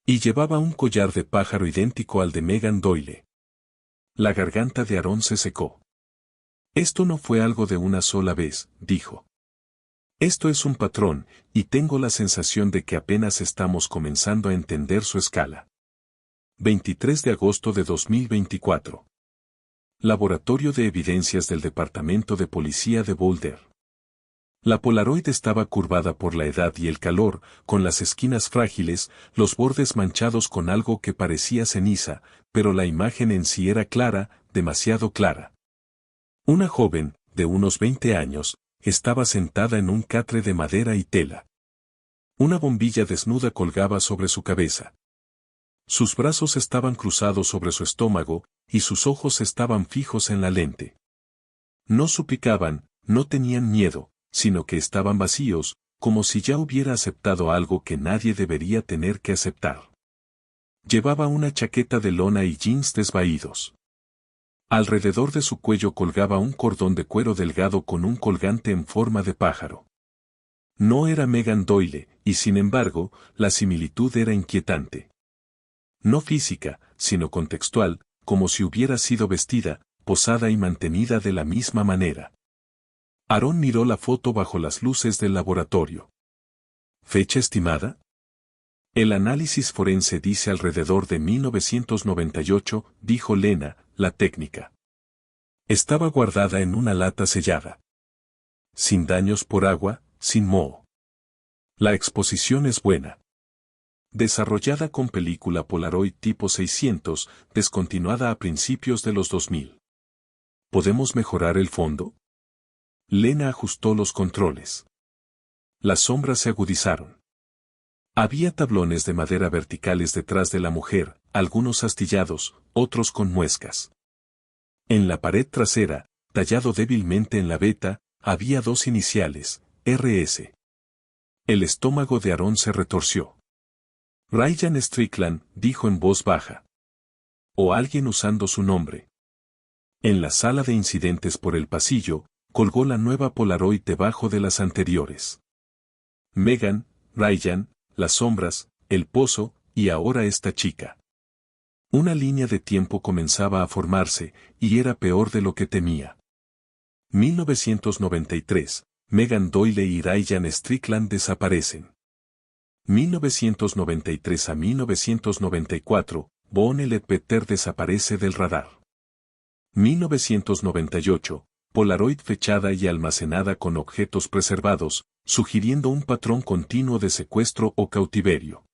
Y llevaba un collar de pájaro idéntico al de Megan Doyle. La garganta de Aarón se secó. Esto no fue algo de una sola vez, dijo. Esto es un patrón, y tengo la sensación de que apenas estamos comenzando a entender su escala. 23 de agosto de 2024. Laboratorio de Evidencias del Departamento de Policía de Boulder. La Polaroid estaba curvada por la edad y el calor, con las esquinas frágiles, los bordes manchados con algo que parecía ceniza, pero la imagen en sí era clara, demasiado clara. Una joven, de unos 20 años, estaba sentada en un catre de madera y tela. Una bombilla desnuda colgaba sobre su cabeza. Sus brazos estaban cruzados sobre su estómago, y sus ojos estaban fijos en la lente. No suplicaban, no tenían miedo, sino que estaban vacíos, como si ya hubiera aceptado algo que nadie debería tener que aceptar. Llevaba una chaqueta de lona y jeans desvaídos. Alrededor de su cuello colgaba un cordón de cuero delgado con un colgante en forma de pájaro. No era Megan Doyle, y sin embargo, la similitud era inquietante. No física, sino contextual, como si hubiera sido vestida, posada y mantenida de la misma manera. Aaron miró la foto bajo las luces del laboratorio. ¿Fecha estimada? El análisis forense dice alrededor de 1998, dijo Lena, la técnica. Estaba guardada en una lata sellada. Sin daños por agua, sin moho. La exposición es buena. Desarrollada con película Polaroid tipo 600, descontinuada a principios de los 2000. ¿Podemos mejorar el fondo? Lena ajustó los controles. Las sombras se agudizaron. Había tablones de madera verticales detrás de la mujer, algunos astillados, otros con muescas. En la pared trasera, tallado débilmente en la veta, había dos iniciales, RS. El estómago de Aaron se retorció. Ryan Strickland, dijo en voz baja. O alguien usando su nombre. En la sala de incidentes por el pasillo, colgó la nueva Polaroid debajo de las anteriores. Megan, Ryan, las sombras, el pozo, y ahora esta chica. Una línea de tiempo comenzaba a formarse, y era peor de lo que temía. 1993, Megan Doyle y Ryan Strickland desaparecen. 1993 a 1994, Bonnie Ledbetter desaparece del radar. 1998, Polaroid fechada y almacenada con objetos preservados, sugiriendo un patrón continuo de secuestro o cautiverio.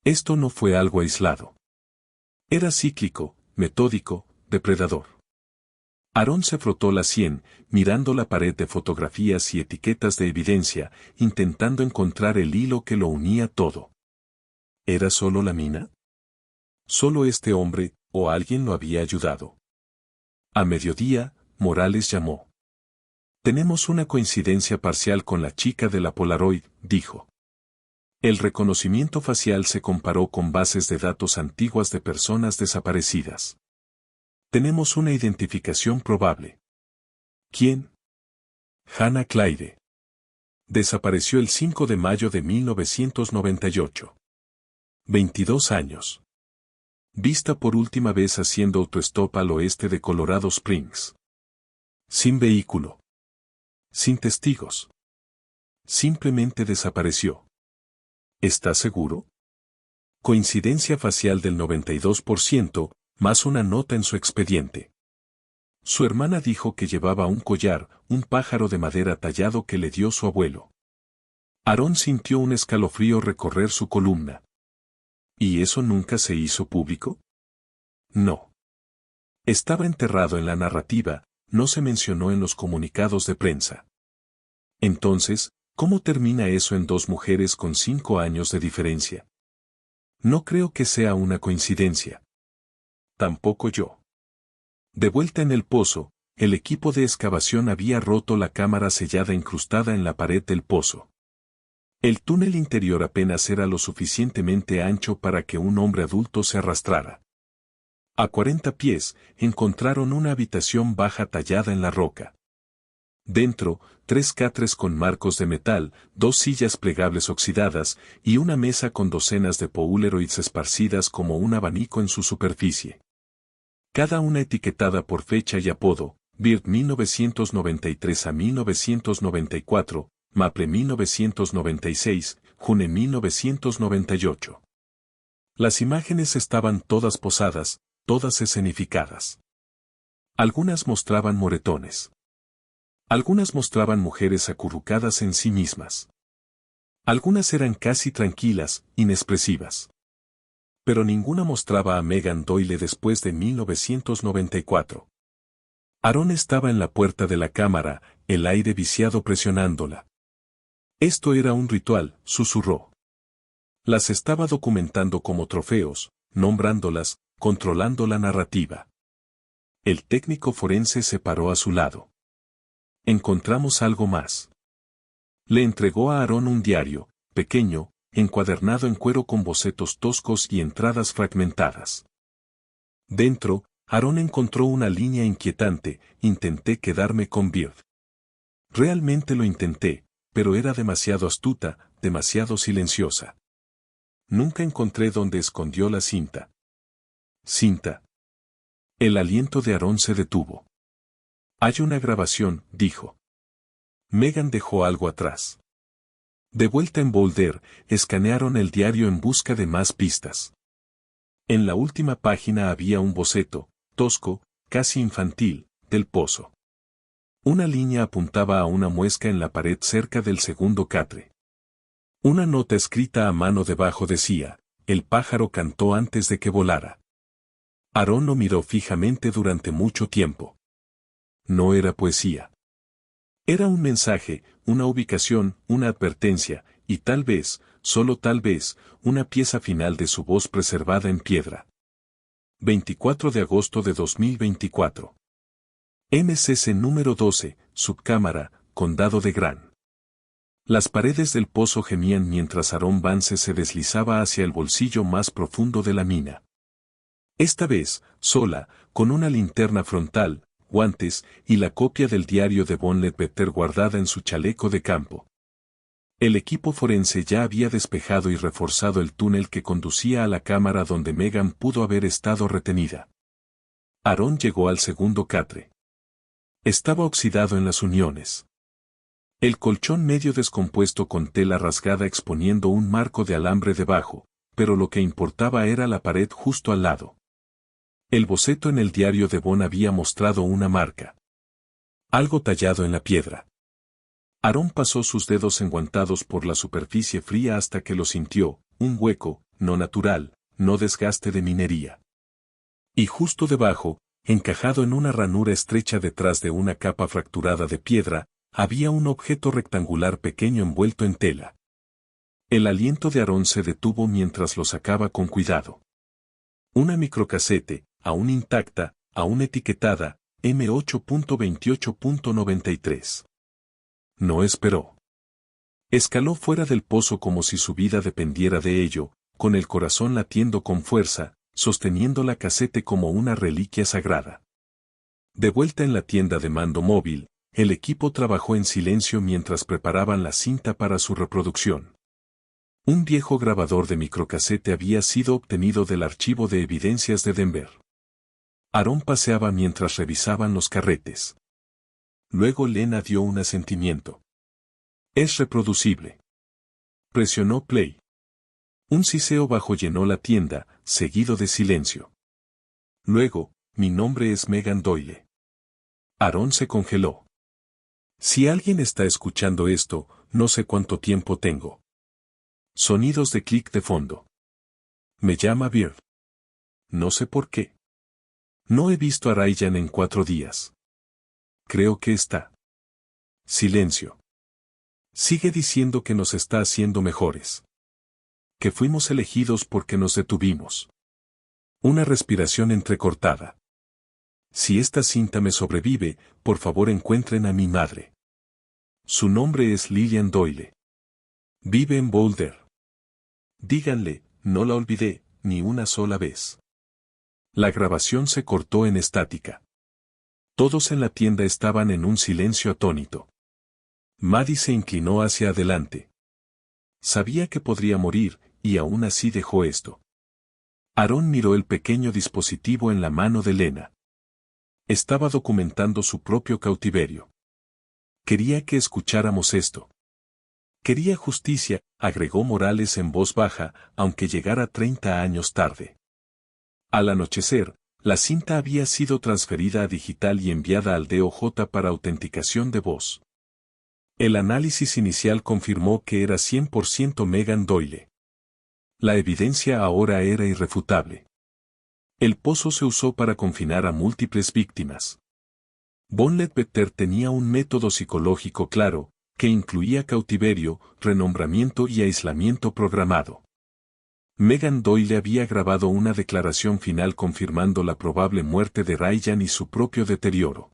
Esto no fue algo aislado. Era cíclico, metódico, depredador. Aaron se frotó la sien, mirando la pared de fotografías y etiquetas de evidencia, intentando encontrar el hilo que lo unía todo. ¿Era solo la mina? ¿Solo este hombre, o alguien lo había ayudado? A mediodía, Morales llamó. Tenemos una coincidencia parcial con la chica de la Polaroid, dijo. El reconocimiento facial se comparó con bases de datos antiguas de personas desaparecidas. Tenemos una identificación probable. ¿Quién? Hannah Clyde. Desapareció el 5 de mayo de 1998. 22 años. Vista por última vez haciendo autostop al oeste de Colorado Springs. Sin vehículo. Sin testigos. Simplemente desapareció. ¿Estás seguro? Coincidencia facial del 92%, más una nota en su expediente. Su hermana dijo que llevaba un collar, un pájaro de madera tallado que le dio su abuelo. Aaron sintió un escalofrío recorrer su columna. ¿Y eso nunca se hizo público? No. Estaba enterrado en la narrativa, no se mencionó en los comunicados de prensa. Entonces, ¿cómo termina eso en dos mujeres con 5 años de diferencia? No creo que sea una coincidencia. Tampoco yo. De vuelta en el pozo, el equipo de excavación había roto la cámara sellada incrustada en la pared del pozo. El túnel interior apenas era lo suficientemente ancho para que un hombre adulto se arrastrara. A 40 pies, encontraron una habitación baja tallada en la roca. Dentro, 3 catres con marcos de metal, 2 sillas plegables oxidadas, y una mesa con docenas de Polaroids esparcidas como un abanico en su superficie. Cada una etiquetada por fecha y apodo, Bird 1993 a 1994, Maple 1996, June 1998. Las imágenes estaban todas posadas, todas escenificadas. Algunas mostraban moretones. Algunas mostraban mujeres acurrucadas en sí mismas. Algunas eran casi tranquilas, inexpresivas. Pero ninguna mostraba a Megan Doyle después de 1994. Aaron estaba en la puerta de la cámara, el aire viciado presionándola. Esto era un ritual, susurró. Las estaba documentando como trofeos, nombrándolas, controlando la narrativa. El técnico forense se paró a su lado. Encontramos algo más. Le entregó a Aaron un diario, pequeño, encuadernado en cuero con bocetos toscos y entradas fragmentadas. Dentro, Aaron encontró una línea inquietante: intenté quedarme con Bird. Realmente lo intenté, pero era demasiado astuta, demasiado silenciosa. Nunca encontré dónde escondió la cinta. Cinta. El aliento de Aaron se detuvo. Hay una grabación, dijo. Megan dejó algo atrás. De vuelta en Boulder, escanearon el diario en busca de más pistas. En la última página había un boceto, tosco, casi infantil, del pozo. Una línea apuntaba a una muesca en la pared cerca del segundo catre. Una nota escrita a mano debajo decía: el pájaro cantó antes de que volara. Aaron lo miró fijamente durante mucho tiempo. No era poesía. Era un mensaje, una ubicación, una advertencia, y tal vez, solo tal vez, una pieza final de su voz preservada en piedra. 24 de agosto de 2024. MCC número 12, subcámara, Condado de Gran. Las paredes del pozo gemían mientras Aaron Vance se deslizaba hacia el bolsillo más profundo de la mina. Esta vez, sola, con una linterna frontal, guantes y la copia del diario de Von Ledbetter guardada en su chaleco de campo. El equipo forense ya había despejado y reforzado el túnel que conducía a la cámara donde Megan pudo haber estado retenida. Aaron llegó al segundo catre. Estaba oxidado en las uniones. El colchón medio descompuesto con tela rasgada exponiendo un marco de alambre debajo, pero lo que importaba era la pared justo al lado. El boceto en el diario de Von había mostrado una marca. Algo tallado en la piedra. Aaron pasó sus dedos enguantados por la superficie fría hasta que lo sintió, un hueco, no natural, no desgaste de minería. Y justo debajo, encajado en una ranura estrecha detrás de una capa fracturada de piedra, había un objeto rectangular pequeño envuelto en tela. El aliento de Aaron se detuvo mientras lo sacaba con cuidado. Una microcasete, aún intacta, aún etiquetada, M8.28.93. No esperó. Escaló fuera del pozo como si su vida dependiera de ello, con el corazón latiendo con fuerza, sosteniendo la casete como una reliquia sagrada. De vuelta en la tienda de mando móvil, el equipo trabajó en silencio mientras preparaban la cinta para su reproducción. Un viejo grabador de microcasete había sido obtenido del archivo de evidencias de Denver. Aaron paseaba mientras revisaban los carretes. Luego Lena dio un asentimiento. Es reproducible. Presionó play. Un siseo bajo llenó la tienda, seguido de silencio. Luego, mi nombre es Megan Doyle. Aaron se congeló. Si alguien está escuchando esto, no sé cuánto tiempo tengo. Sonidos de clic de fondo. Me llama Bird. No sé por qué. No he visto a Ryan en 4 días. Creo que está. Silencio. Sigue diciendo que nos está haciendo mejores. Que fuimos elegidos porque nos detuvimos. Una respiración entrecortada. Si esta cinta me sobrevive, por favor encuentren a mi madre. Su nombre es Lillian Doyle. Vive en Boulder. Díganle, no la olvidé, ni una sola vez. La grabación se cortó en estática. Todos en la tienda estaban en un silencio atónito. Maddie se inclinó hacia adelante. Sabía que podría morir, y aún así dejó esto. Aaron miró el pequeño dispositivo en la mano de Lena. Estaba documentando su propio cautiverio. Quería que escucháramos esto. Quería justicia, agregó Morales en voz baja, aunque llegara 30 años tarde. Al anochecer, la cinta había sido transferida a digital y enviada al DOJ para autenticación de voz. El análisis inicial confirmó que era 100% Megan Doyle. La evidencia ahora era irrefutable. El pozo se usó para confinar a múltiples víctimas. Von Leadbetter tenía un método psicológico claro, que incluía cautiverio, renombramiento y aislamiento programado. Megan Doyle había grabado una declaración final confirmando la probable muerte de Ryan y su propio deterioro.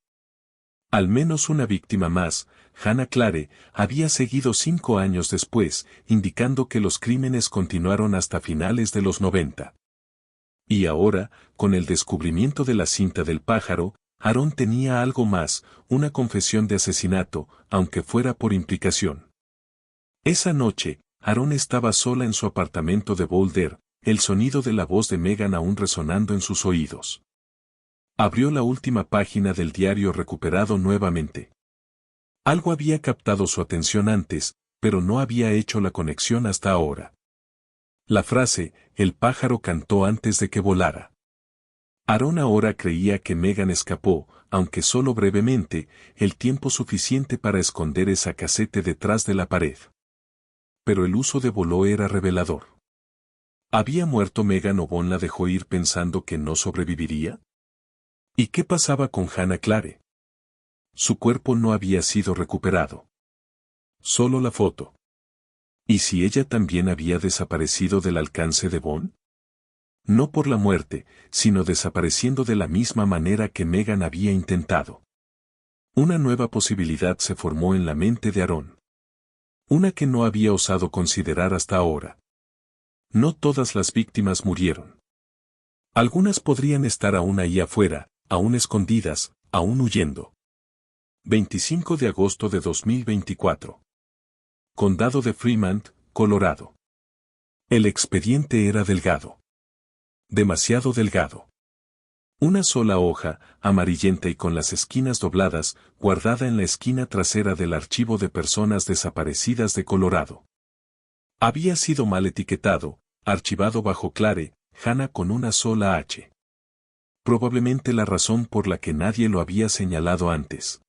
Al menos una víctima más, Hannah Clare, había seguido 5 años después, indicando que los crímenes continuaron hasta finales de los 90. Y ahora, con el descubrimiento de la cinta del pájaro, Aaron tenía algo más, una confesión de asesinato, aunque fuera por implicación. Esa noche, Aaron estaba sola en su apartamento de Boulder, el sonido de la voz de Megan aún resonando en sus oídos. Abrió la última página del diario recuperado nuevamente. Algo había captado su atención antes, pero no había hecho la conexión hasta ahora. La frase, el pájaro cantó antes de que volara. Aaron ahora creía que Megan escapó, aunque solo brevemente, el tiempo suficiente para esconder esa casete detrás de la pared. Pero el uso de voló era revelador. ¿Había muerto Megan o Von la dejó ir pensando que no sobreviviría? ¿Y qué pasaba con Hannah Clare? Su cuerpo no había sido recuperado. Solo la foto. ¿Y si ella también había desaparecido del alcance de Von? No por la muerte, sino desapareciendo de la misma manera que Megan había intentado. Una nueva posibilidad se formó en la mente de Aaron. Una que no había osado considerar hasta ahora. No todas las víctimas murieron. Algunas podrían estar aún ahí afuera, aún escondidas, aún huyendo. 25 de agosto de 2024. Condado de Fremont, Colorado. El expediente era delgado. Demasiado delgado. Una sola hoja, amarillenta y con las esquinas dobladas, guardada en la esquina trasera del archivo de personas desaparecidas de Colorado. Había sido mal etiquetado, archivado bajo Clare, Hannah con una sola H. Probablemente la razón por la que nadie lo había señalado antes.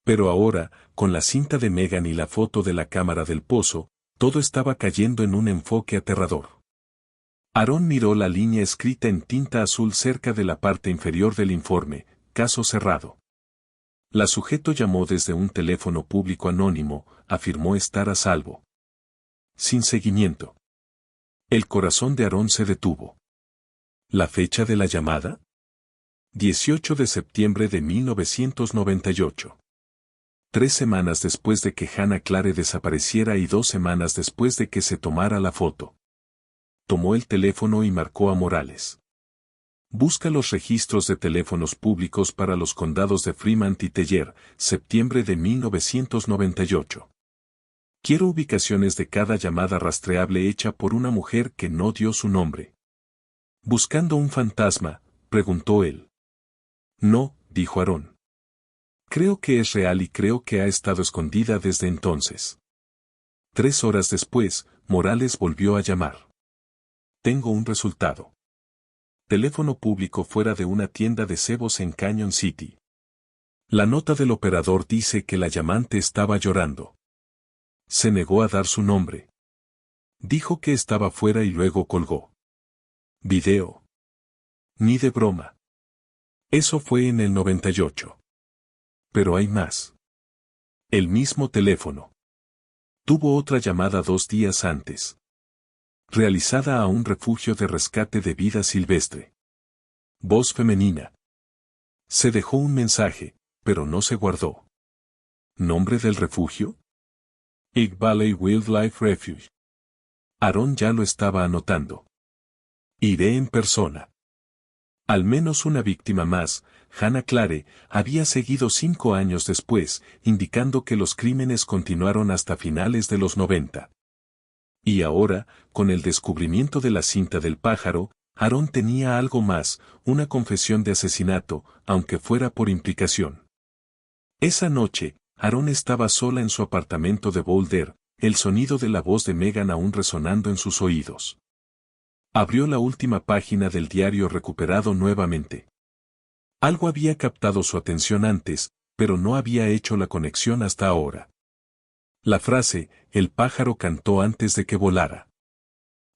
Pero ahora, con la cinta de Megan y la foto de la cámara del pozo, todo estaba cayendo en un enfoque aterrador. Aaron miró la línea escrita en tinta azul cerca de la parte inferior del informe, caso cerrado. La sujeto llamó desde un teléfono público anónimo, afirmó estar a salvo. Sin seguimiento. El corazón de Aaron se detuvo. ¿La fecha de la llamada? 18 de septiembre de 1998. 3 semanas después de que Hannah Clare desapareciera y 2 semanas después de que se tomara la foto. Tomó el teléfono y marcó a Morales. Busca los registros de teléfonos públicos para los condados de Fremont y Teller, septiembre de 1998. Quiero ubicaciones de cada llamada rastreable hecha por una mujer que no dio su nombre. ¿Buscando un fantasma?, preguntó él. No, dijo Aaron. Creo que es real y creo que ha estado escondida desde entonces. 3 horas después, Morales volvió a llamar. Tengo un resultado. Teléfono público fuera de una tienda de cebos en Canyon City. La nota del operador dice que la llamante estaba llorando. Se negó a dar su nombre. Dijo que estaba fuera y luego colgó. Video. Ni de broma. Eso fue en el 98. Pero hay más. El mismo teléfono. Tuvo otra llamada 2 días antes. Realizada a un refugio de rescate de vida silvestre. Voz femenina. Se dejó un mensaje, pero no se guardó. ¿Nombre del refugio? Egg Valley Wildlife Refuge. Aaron ya lo estaba anotando. Iré en persona. Al menos una víctima más, Hannah Clare, había seguido 5 años después, indicando que los crímenes continuaron hasta finales de los 90. Y ahora, con el descubrimiento de la cinta del pájaro, Aarón tenía algo más, una confesión de asesinato, aunque fuera por implicación. Esa noche, Aarón estaba sola en su apartamento de Boulder, el sonido de la voz de Megan aún resonando en sus oídos. Abrió la última página del diario recuperado nuevamente. Algo había captado su atención antes, pero no había hecho la conexión hasta ahora. La frase, el pájaro cantó antes de que volara.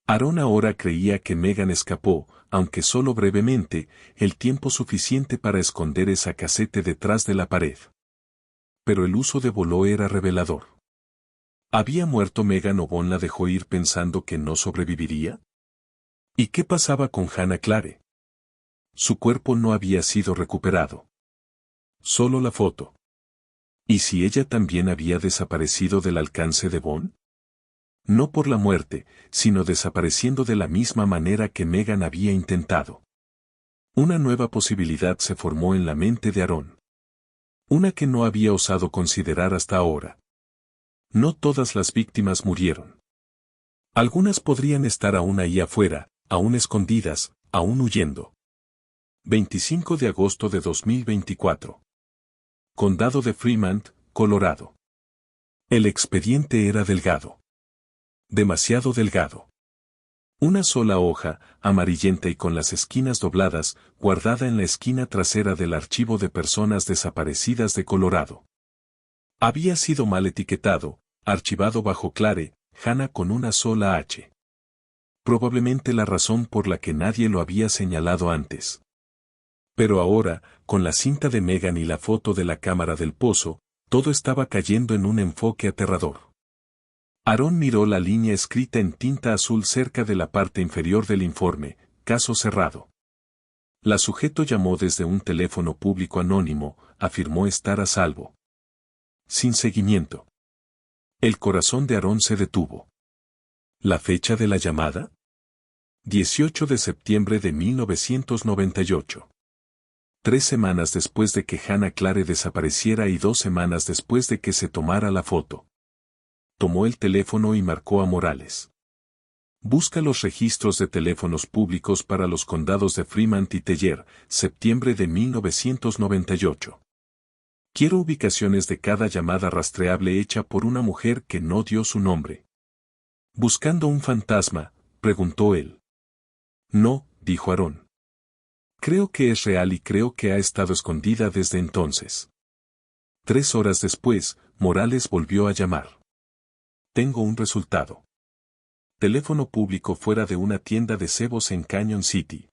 Aarón ahora creía que Megan escapó, aunque solo brevemente, el tiempo suficiente para esconder esa casete detrás de la pared. Pero el uso de voló era revelador. ¿Había muerto Megan o Bon la dejó ir pensando que no sobreviviría? ¿Y qué pasaba con Hannah Clare? Su cuerpo no había sido recuperado. Solo la foto. ¿Y si ella también había desaparecido del alcance de Bon? No por la muerte, sino desapareciendo de la misma manera que Megan había intentado. Una nueva posibilidad se formó en la mente de Aarón. Una que no había osado considerar hasta ahora. No todas las víctimas murieron. Algunas podrían estar aún ahí afuera, aún escondidas, aún huyendo. 25 de agosto de 2024. Condado de Fremont, Colorado. El expediente era delgado. Demasiado delgado. Una sola hoja, amarillenta y con las esquinas dobladas, guardada en la esquina trasera del archivo de personas desaparecidas de Colorado. Había sido mal etiquetado, archivado bajo Clare, Hannah con una sola H. Probablemente la razón por la que nadie lo había señalado antes. Pero ahora, con la cinta de Megan y la foto de la cámara del pozo, todo estaba cayendo en un enfoque aterrador. Aarón miró la línea escrita en tinta azul cerca de la parte inferior del informe, caso cerrado. La sujeto llamó desde un teléfono público anónimo, afirmó estar a salvo. Sin seguimiento. El corazón de Aarón se detuvo. ¿La fecha de la llamada? 18 de septiembre de 1998. 3 semanas después de que Hannah Clare desapareciera y 2 semanas después de que se tomara la foto. Tomó el teléfono y marcó a Morales. Busca los registros de teléfonos públicos para los condados de Fremont y Teller, septiembre de 1998. Quiero ubicaciones de cada llamada rastreable hecha por una mujer que no dio su nombre. ¿Buscando un fantasma?, preguntó él. No, dijo Aarón. Creo que es real y creo que ha estado escondida desde entonces. 3 horas después, Morales volvió a llamar. Tengo un resultado. Teléfono público fuera de una tienda de cebos en Canyon City.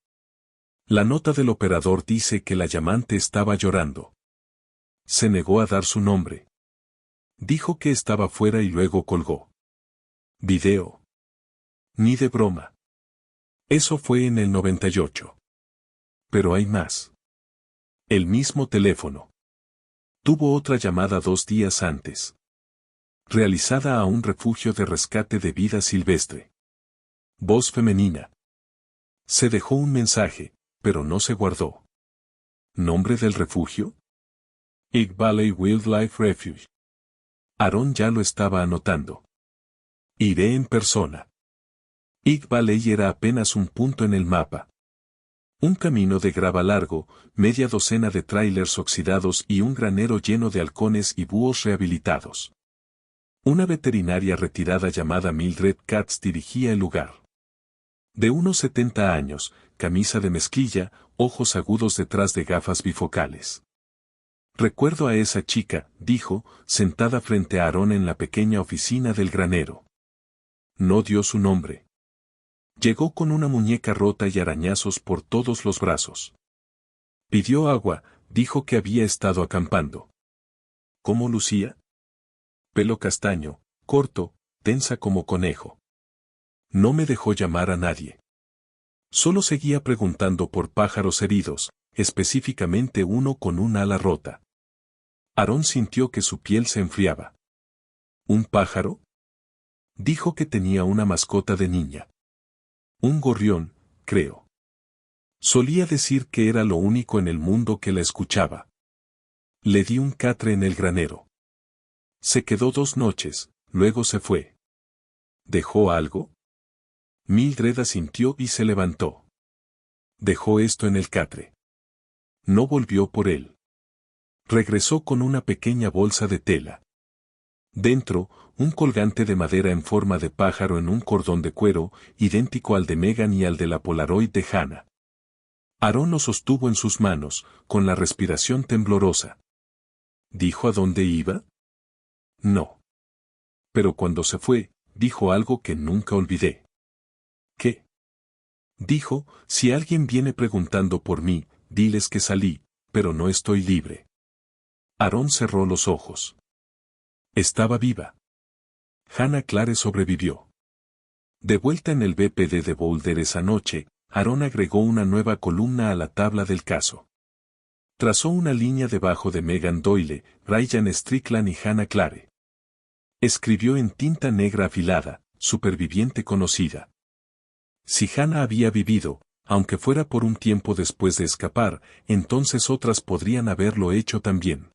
La nota del operador dice que la llamante estaba llorando. Se negó a dar su nombre. Dijo que estaba fuera y luego colgó. Video. Ni de broma. Eso fue en el 98. Pero hay más. El mismo teléfono. Tuvo otra llamada 2 días antes. Realizada a un refugio de rescate de vida silvestre. Voz femenina. Se dejó un mensaje, pero no se guardó. ¿Nombre del refugio? Ig Valley Wildlife Refuge. Aarón ya lo estaba anotando. Iré en persona. Ig Valley era apenas un punto en el mapa. Un camino de grava largo, media docena de tráilers oxidados y un granero lleno de halcones y búhos rehabilitados. Una veterinaria retirada llamada Mildred Katz dirigía el lugar. De unos 70 años, camisa de mezclilla, ojos agudos detrás de gafas bifocales. Recuerdo a esa chica, dijo, sentada frente a Aarón en la pequeña oficina del granero. No dio su nombre. Llegó con una muñeca rota y arañazos por todos los brazos. Pidió agua, dijo que había estado acampando. ¿Cómo lucía? Pelo castaño, corto, tensa como conejo. No me dejó llamar a nadie. Solo seguía preguntando por pájaros heridos, específicamente uno con un ala rota. Aarón sintió que su piel se enfriaba. ¿Un pájaro? Dijo que tenía una mascota de niña. Un gorrión, creo. Solía decir que era lo único en el mundo que la escuchaba. Le di un catre en el granero. Se quedó 2 noches, luego se fue. ¿Dejó algo? Mildred asintió y se levantó. Dejó esto en el catre. No volvió por él. Regresó con una pequeña bolsa de tela. Dentro, un colgante de madera en forma de pájaro en un cordón de cuero, idéntico al de Megan y al de la Polaroid de Hannah. Aarón lo sostuvo en sus manos, con la respiración temblorosa. ¿Dijo a dónde iba? No. Pero cuando se fue, dijo algo que nunca olvidé. ¿Qué? Dijo, si alguien viene preguntando por mí, diles que salí, pero no estoy libre. Aarón cerró los ojos. Estaba viva. Hannah Clare sobrevivió. De vuelta en el BPD de Boulder esa noche, Aarón agregó una nueva columna a la tabla del caso. Trazó una línea debajo de Megan Doyle, Ryan Strickland y Hannah Clare. Escribió en tinta negra afilada, superviviente conocida. Si Hannah había vivido, aunque fuera por un tiempo después de escapar, entonces otras podrían haberlo hecho también.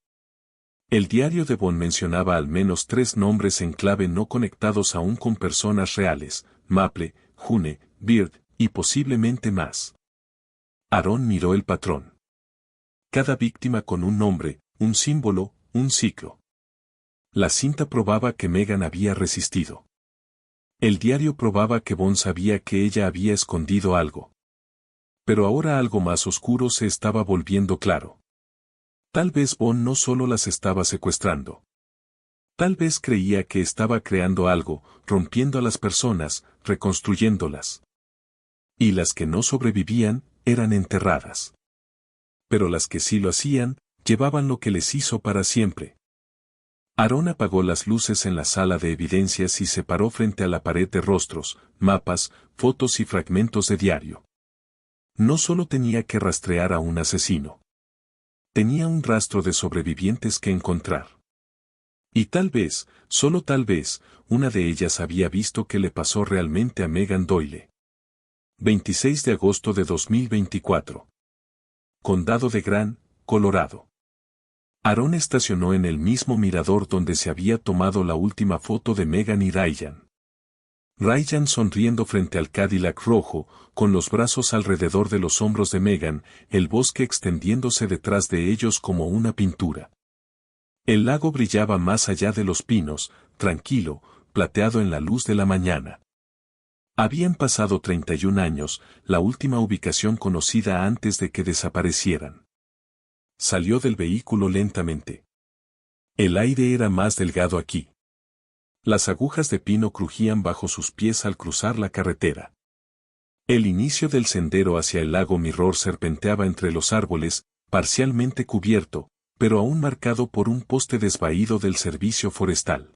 El diario de Bond mencionaba al menos 3 nombres en clave no conectados aún con personas reales: Maple, June, Bird, y posiblemente más. Aarón miró el patrón. Cada víctima con un nombre, un símbolo, un ciclo. La cinta probaba que Megan había resistido. El diario probaba que Bond sabía que ella había escondido algo. Pero ahora algo más oscuro se estaba volviendo claro. Tal vez Bond no solo las estaba secuestrando. Tal vez creía que estaba creando algo, rompiendo a las personas, reconstruyéndolas. Y las que no sobrevivían, eran enterradas. Pero las que sí lo hacían, llevaban lo que les hizo para siempre. Aarón apagó las luces en la sala de evidencias y se paró frente a la pared de rostros, mapas, fotos y fragmentos de diario. No solo tenía que rastrear a un asesino. Tenía un rastro de sobrevivientes que encontrar. Y tal vez, solo tal vez, una de ellas había visto qué le pasó realmente a Megan Doyle. 26 de agosto de 2024. Condado de Grant, Colorado. Aarón estacionó en el mismo mirador donde se había tomado la última foto de Megan y Ryan. Ryan sonriendo frente al Cadillac rojo, con los brazos alrededor de los hombros de Megan, el bosque extendiéndose detrás de ellos como una pintura. El lago brillaba más allá de los pinos, tranquilo, plateado en la luz de la mañana. Habían pasado 31 años, la última ubicación conocida antes de que desaparecieran. Salió del vehículo lentamente. El aire era más delgado aquí. Las agujas de pino crujían bajo sus pies al cruzar la carretera. El inicio del sendero hacia el lago Mirror serpenteaba entre los árboles, parcialmente cubierto, pero aún marcado por un poste desvaído del servicio forestal.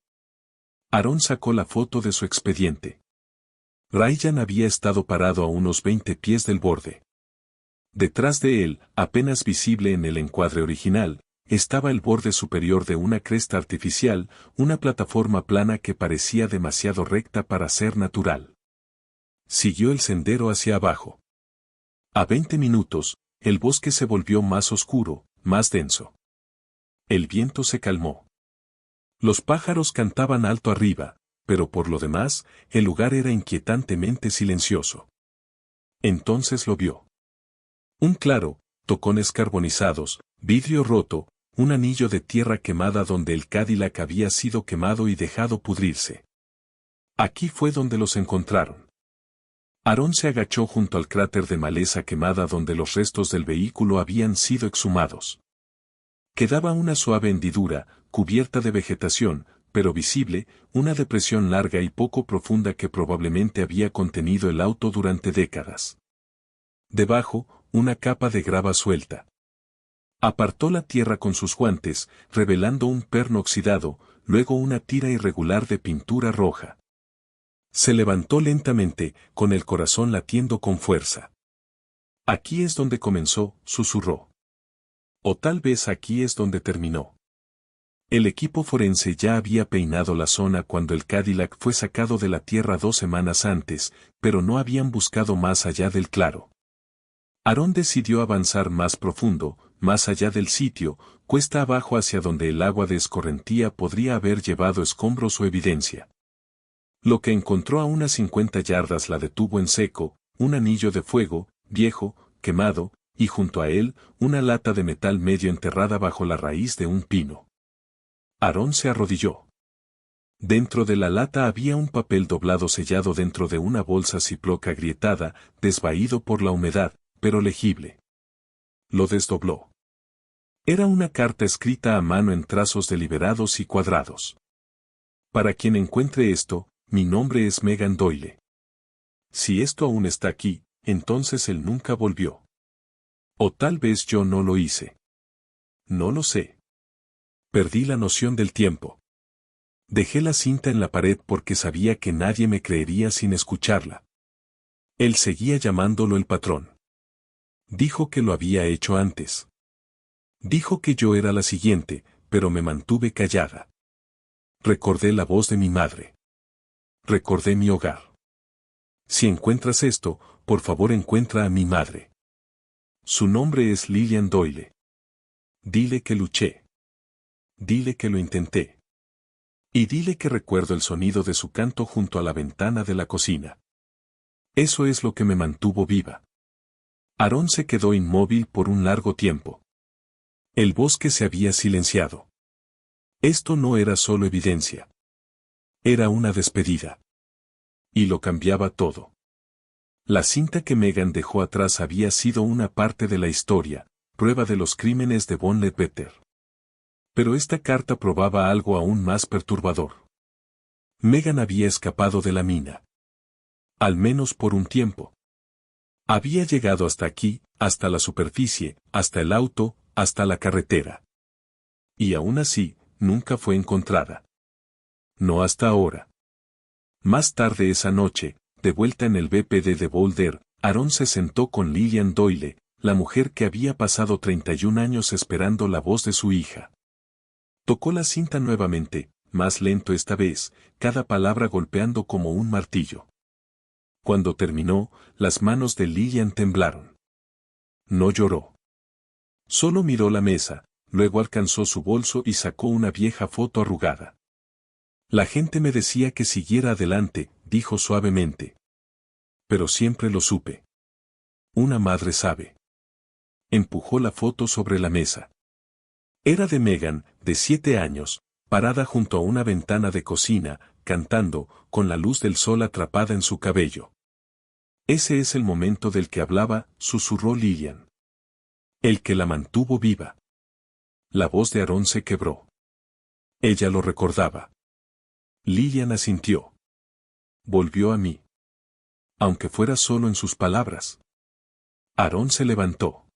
Aarón sacó la foto de su expediente. Ryan había estado parado a unos 20 pies del borde. Detrás de él, apenas visible en el encuadre original, estaba el borde superior de una cresta artificial, una plataforma plana que parecía demasiado recta para ser natural. Siguió el sendero hacia abajo. A 20 minutos, el bosque se volvió más oscuro, más denso. El viento se calmó. Los pájaros cantaban alto arriba, pero por lo demás, el lugar era inquietantemente silencioso. Entonces lo vio. Un claro, tocones carbonizados, vidrio roto, un anillo de tierra quemada donde el Cadillac había sido quemado y dejado pudrirse. Aquí fue donde los encontraron. Aarón se agachó junto al cráter de maleza quemada donde los restos del vehículo habían sido exhumados. Quedaba una suave hendidura, cubierta de vegetación, pero visible, una depresión larga y poco profunda que probablemente había contenido el auto durante décadas. Debajo, una capa de grava suelta. Apartó la tierra con sus guantes, revelando un perno oxidado, luego una tira irregular de pintura roja. Se levantó lentamente, con el corazón latiendo con fuerza. Aquí es donde comenzó, susurró. O tal vez aquí es donde terminó. El equipo forense ya había peinado la zona cuando el Cadillac fue sacado de la tierra 2 semanas antes, pero no habían buscado más allá del claro. Aarón decidió avanzar más profundo, más allá del sitio, cuesta abajo hacia donde el agua de escorrentía podría haber llevado escombros o evidencia. Lo que encontró a unas 50 yardas la detuvo en seco, un anillo de fuego, viejo, quemado, y junto a él, una lata de metal medio enterrada bajo la raíz de un pino. Aarón se arrodilló. Dentro de la lata había un papel doblado sellado dentro de una bolsa Ziploc agrietada, desvaído por la humedad, pero legible. Lo desdobló. Era una carta escrita a mano en trazos deliberados y cuadrados. Para quien encuentre esto, mi nombre es Megan Doyle. Si esto aún está aquí, entonces él nunca volvió. O tal vez yo no lo hice. No lo sé. Perdí la noción del tiempo. Dejé la cinta en la pared porque sabía que nadie me creería sin escucharla. Él seguía llamándolo el patrón. Dijo que lo había hecho antes. Dijo que yo era la siguiente, pero me mantuve callada. Recordé la voz de mi madre. Recordé mi hogar. Si encuentras esto, por favor encuentra a mi madre. Su nombre es Lillian Doyle. Dile que luché. Dile que lo intenté. Y dile que recuerdo el sonido de su canto junto a la ventana de la cocina. Eso es lo que me mantuvo viva. Aarón se quedó inmóvil por un largo tiempo. El bosque se había silenciado. Esto no era solo evidencia. Era una despedida. Y lo cambiaba todo. La cinta que Megan dejó atrás había sido una parte de la historia, prueba de los crímenes de Von Leadbetter. Pero esta carta probaba algo aún más perturbador. Megan había escapado de la mina. Al menos por un tiempo. Había llegado hasta aquí, hasta la superficie, hasta el auto, hasta la carretera. Y aún así, nunca fue encontrada. No hasta ahora. Más tarde esa noche, de vuelta en el BPD de Boulder, Aarón se sentó con Lillian Doyle, la mujer que había pasado 31 años esperando la voz de su hija. Tocó la cinta nuevamente, más lento esta vez, cada palabra golpeando como un martillo. Cuando terminó, las manos de Lillian temblaron. No lloró. Solo miró la mesa, luego alcanzó su bolso y sacó una vieja foto arrugada. La gente me decía que siguiera adelante, dijo suavemente. Pero siempre lo supe. Una madre sabe. Empujó la foto sobre la mesa. Era de Megan, de 7 años, parada junto a una ventana de cocina, cantando, con la luz del sol atrapada en su cabello. Ese es el momento del que hablaba, susurró Lillian. El que la mantuvo viva. La voz de Aarón se quebró. Ella lo recordaba. Lillian asintió. Volvió a mí. Aunque fuera solo en sus palabras. Aarón se levantó.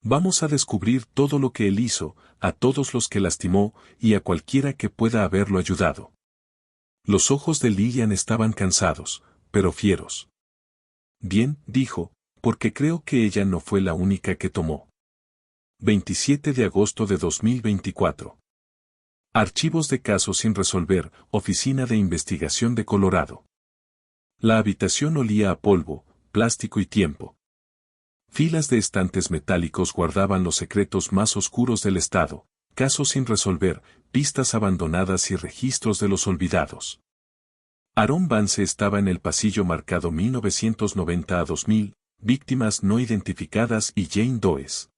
Vamos a descubrir todo lo que él hizo, a todos los que lastimó, y a cualquiera que pueda haberlo ayudado. Los ojos de Lillian estaban cansados, pero fieros. Bien, dijo, porque creo que ella no fue la única que tomó. 27 de agosto de 2024. Archivos de casos sin resolver, Oficina de Investigación de Colorado. La habitación olía a polvo, plástico y tiempo. Filas de estantes metálicos guardaban los secretos más oscuros del estado, casos sin resolver, pistas abandonadas y registros de los olvidados. Aaron Vance estaba en el pasillo marcado 1990 a 2000, víctimas no identificadas y Jane Does.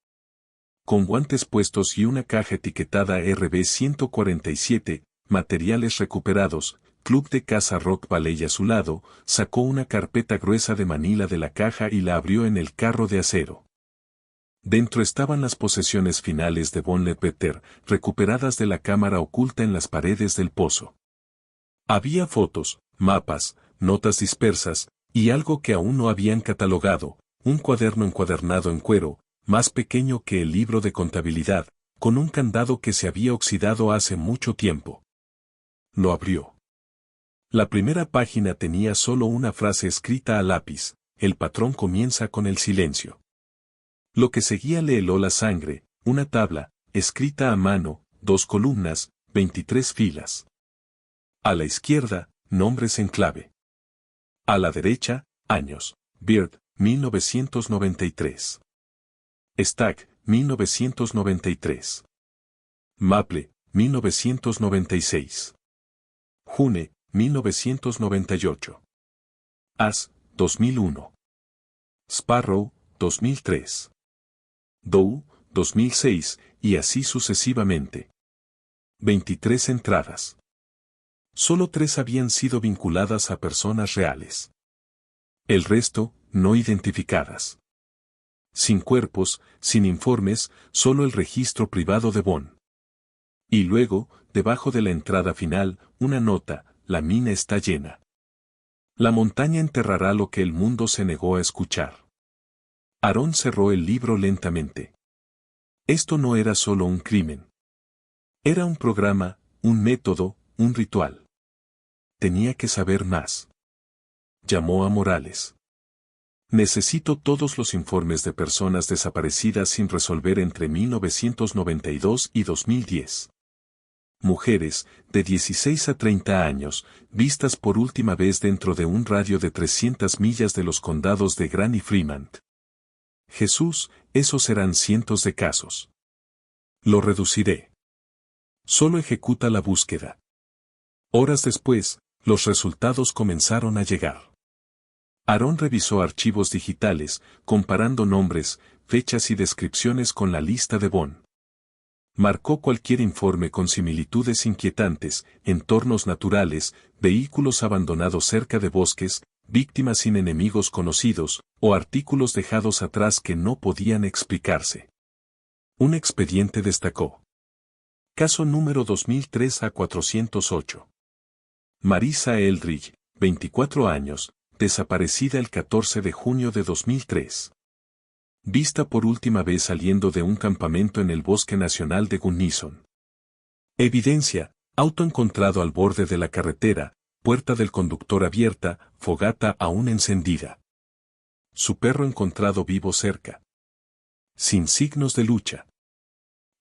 Con guantes puestos y una caja etiquetada RB-147, materiales recuperados, Club de Casa Rock Valley a su lado, sacó una carpeta gruesa de manila de la caja y la abrió en el carro de acero. Dentro estaban las posesiones finales de Von Leadbetter, recuperadas de la cámara oculta en las paredes del pozo. Había fotos, mapas, notas dispersas, y algo que aún no habían catalogado, un cuaderno encuadernado en cuero, más pequeño que el libro de contabilidad, con un candado que se había oxidado hace mucho tiempo. Lo abrió. La primera página tenía solo una frase escrita a lápiz, el patrón comienza con el silencio. Lo que seguía le heló la sangre, una tabla, escrita a mano, 2 columnas, 23 filas. A la izquierda, nombres en clave. A la derecha, años, Beard, 1993. Stack, 1993. Maple, 1996. June, 1998. As, 2001. Sparrow, 2003. Doe, 2006, y así sucesivamente. 23 entradas. Solo 3 habían sido vinculadas a personas reales. El resto, no identificadas. Sin cuerpos, sin informes, solo el registro privado de Bond. Y luego, debajo de la entrada final, una nota: la mina está llena. La montaña enterrará lo que el mundo se negó a escuchar. Aaron cerró el libro lentamente. Esto no era solo un crimen. Era un programa, un método, un ritual. Tenía que saber más. Llamó a Morales. Necesito todos los informes de personas desaparecidas sin resolver entre 1992 y 2010. Mujeres, de 16 a 30 años, vistas por última vez dentro de un radio de 300 millas de los condados de Grant y Fremont. Jesús, esos serán cientos de casos. Lo reduciré. Solo ejecuta la búsqueda. Horas después, los resultados comenzaron a llegar. Aaron revisó archivos digitales, comparando nombres, fechas y descripciones con la lista de Bond. Marcó cualquier informe con similitudes inquietantes: entornos naturales, vehículos abandonados cerca de bosques, víctimas sin enemigos conocidos, o artículos dejados atrás que no podían explicarse. Un expediente destacó. Caso número 2003-408. Marisa Eldridge, 24 años, desaparecida el 14 de junio de 2003. Vista por última vez saliendo de un campamento en el Bosque Nacional de Gunnison. Evidencia: auto encontrado al borde de la carretera, puerta del conductor abierta, fogata aún encendida. Su perro encontrado vivo cerca. Sin signos de lucha.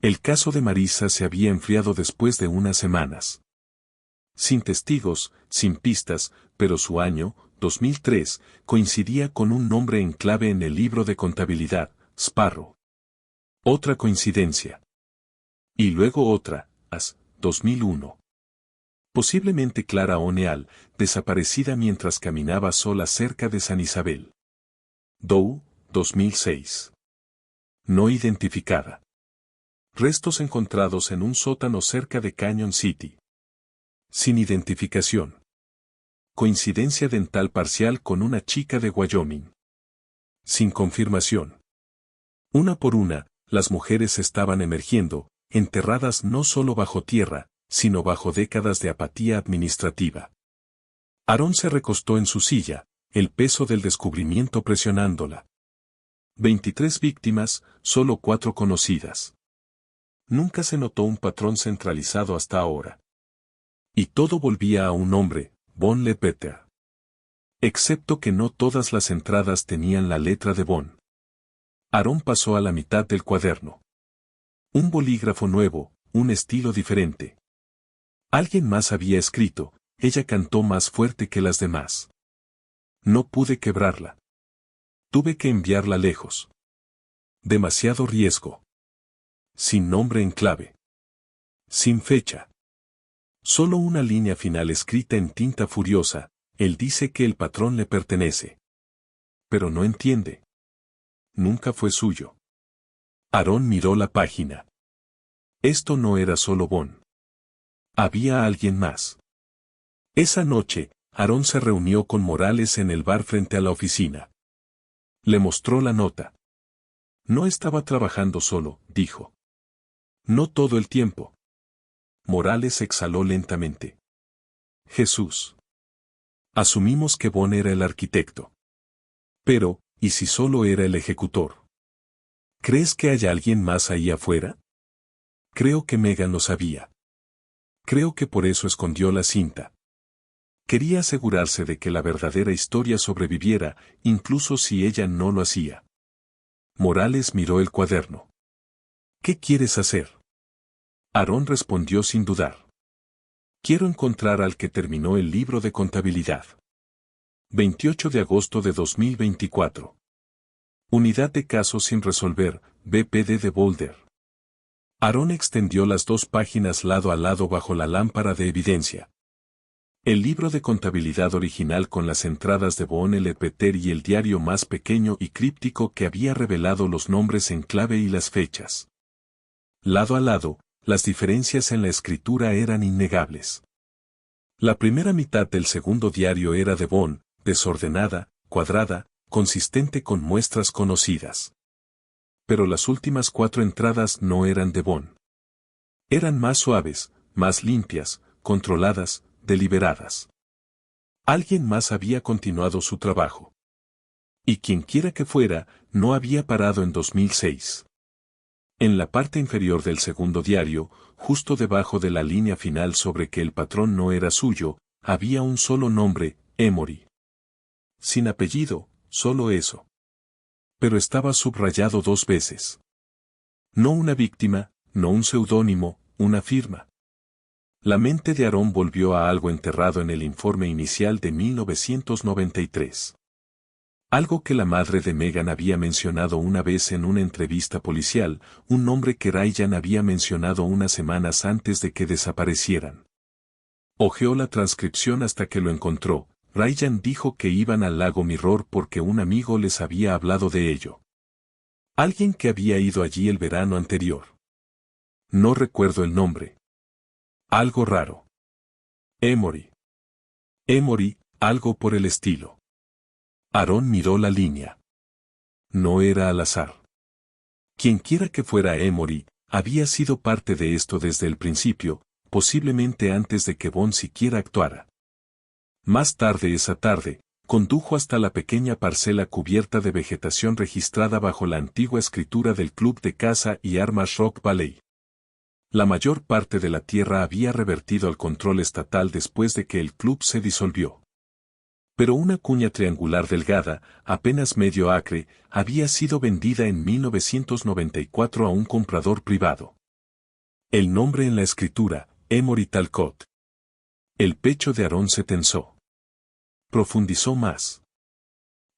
El caso de Marisa se había enfriado después de unas semanas. Sin testigos, sin pistas, pero su año, 2003, coincidía con un nombre en clave en el libro de contabilidad: Sparrow. Otra coincidencia. Y luego otra: 2001. Posiblemente Clara O'Neal, desaparecida mientras caminaba sola cerca de San Isabel. Doe, 2006. No identificada. Restos encontrados en un sótano cerca de Canyon City. Sin identificación. Coincidencia dental parcial con una chica de Wyoming. Sin confirmación. Una por una, las mujeres estaban emergiendo, enterradas no solo bajo tierra, sino bajo décadas de apatía administrativa. Aaron se recostó en su silla, el peso del descubrimiento presionándola. 23 víctimas, solo 4 conocidas. Nunca se notó un patrón centralizado hasta ahora. Y todo volvía a un hombre: Bond Ledbetter. Excepto que no todas las entradas tenían la letra de Bond. Aaron pasó a la mitad del cuaderno. Un bolígrafo nuevo, un estilo diferente. Alguien más había escrito: ella cantó más fuerte que las demás. No pude quebrarla. Tuve que enviarla lejos. Demasiado riesgo. Sin nombre en clave. Sin fecha. Solo una línea final escrita en tinta furiosa: él dice que el patrón le pertenece. Pero no entiende. Nunca fue suyo. Aaron miró la página. Esto no era solo Bond. Había alguien más. Esa noche, Aaron se reunió con Morales en el bar frente a la oficina. Le mostró la nota. No estaba trabajando solo, dijo. No todo el tiempo. Morales exhaló lentamente. Jesús. Asumimos que Bond era el arquitecto. Pero, ¿y si solo era el ejecutor? ¿Crees que hay alguien más ahí afuera? Creo que Megan lo sabía. Creo que por eso escondió la cinta. Quería asegurarse de que la verdadera historia sobreviviera, incluso si ella no lo hacía. Morales miró el cuaderno. ¿Qué quieres hacer? Aaron respondió sin dudar. Quiero encontrar al que terminó el libro de contabilidad. 28 de agosto de 2024. Unidad de casos sin resolver, BPD de Boulder. Aaron extendió las 2 páginas lado a lado bajo la lámpara de evidencia. El libro de contabilidad original con las entradas de Von Lepeter y el diario más pequeño y críptico que había revelado los nombres en clave y las fechas. Lado a lado, las diferencias en la escritura eran innegables. La primera mitad del segundo diario era de Von, desordenada, cuadrada, consistente con muestras conocidas. Pero las últimas 4 entradas no eran de Von. Eran más suaves, más limpias, controladas, deliberadas. Alguien más había continuado su trabajo. Y quienquiera que fuera, no había parado en 2006. En la parte inferior del segundo diario, justo debajo de la línea final sobre que el patrón no era suyo, había un solo nombre, Emory. Sin apellido, solo eso. Pero estaba subrayado 2 veces. No una víctima, no un seudónimo, una firma. La mente de Aaron volvió a algo enterrado en el informe inicial de 1993. Algo que la madre de Megan había mencionado una vez en una entrevista policial, un nombre que Ryan había mencionado unas semanas antes de que desaparecieran. Hojeó la transcripción hasta que lo encontró. Ryan dijo que iban al lago Mirror porque un amigo les había hablado de ello. Alguien que había ido allí el verano anterior. No recuerdo el nombre. Algo raro. Emory. Emory, algo por el estilo. Aaron miró la línea. No era al azar. Quienquiera que fuera Emory, había sido parte de esto desde el principio, posiblemente antes de que Von siquiera actuara. Más tarde esa tarde, condujo hasta la pequeña parcela cubierta de vegetación registrada bajo la antigua escritura del Club de Caza y Armas Rock Valley. La mayor parte de la tierra había revertido al control estatal después de que el club se disolvió. Pero una cuña triangular delgada, apenas medio acre, había sido vendida en 1994 a un comprador privado. El nombre en la escritura, Emory Talcott. El pecho de Aaron se tensó. Profundizó más.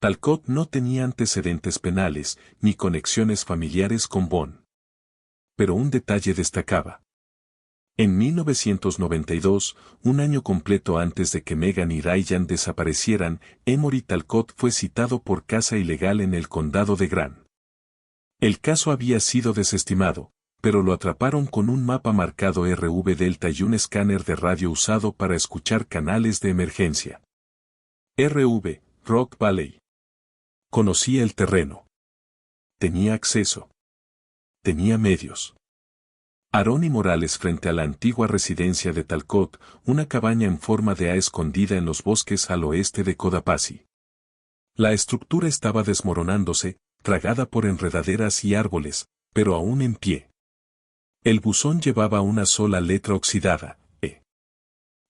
Talcott no tenía antecedentes penales, ni conexiones familiares con Von. Pero un detalle destacaba. En 1992, un año completo antes de que Megan y Ryan desaparecieran, Emory Talcott fue citado por caza ilegal en el condado de Grant. El caso había sido desestimado, pero lo atraparon con un mapa marcado RV Delta y un escáner de radio usado para escuchar canales de emergencia. RV, Rock Valley. Conocía el terreno. Tenía acceso. Tenía medios. Aaron y Morales frente a la antigua residencia de Talcott, una cabaña en forma de A escondida en los bosques al oeste de Codapassy. La estructura estaba desmoronándose, tragada por enredaderas y árboles, pero aún en pie. El buzón llevaba una sola letra oxidada, E.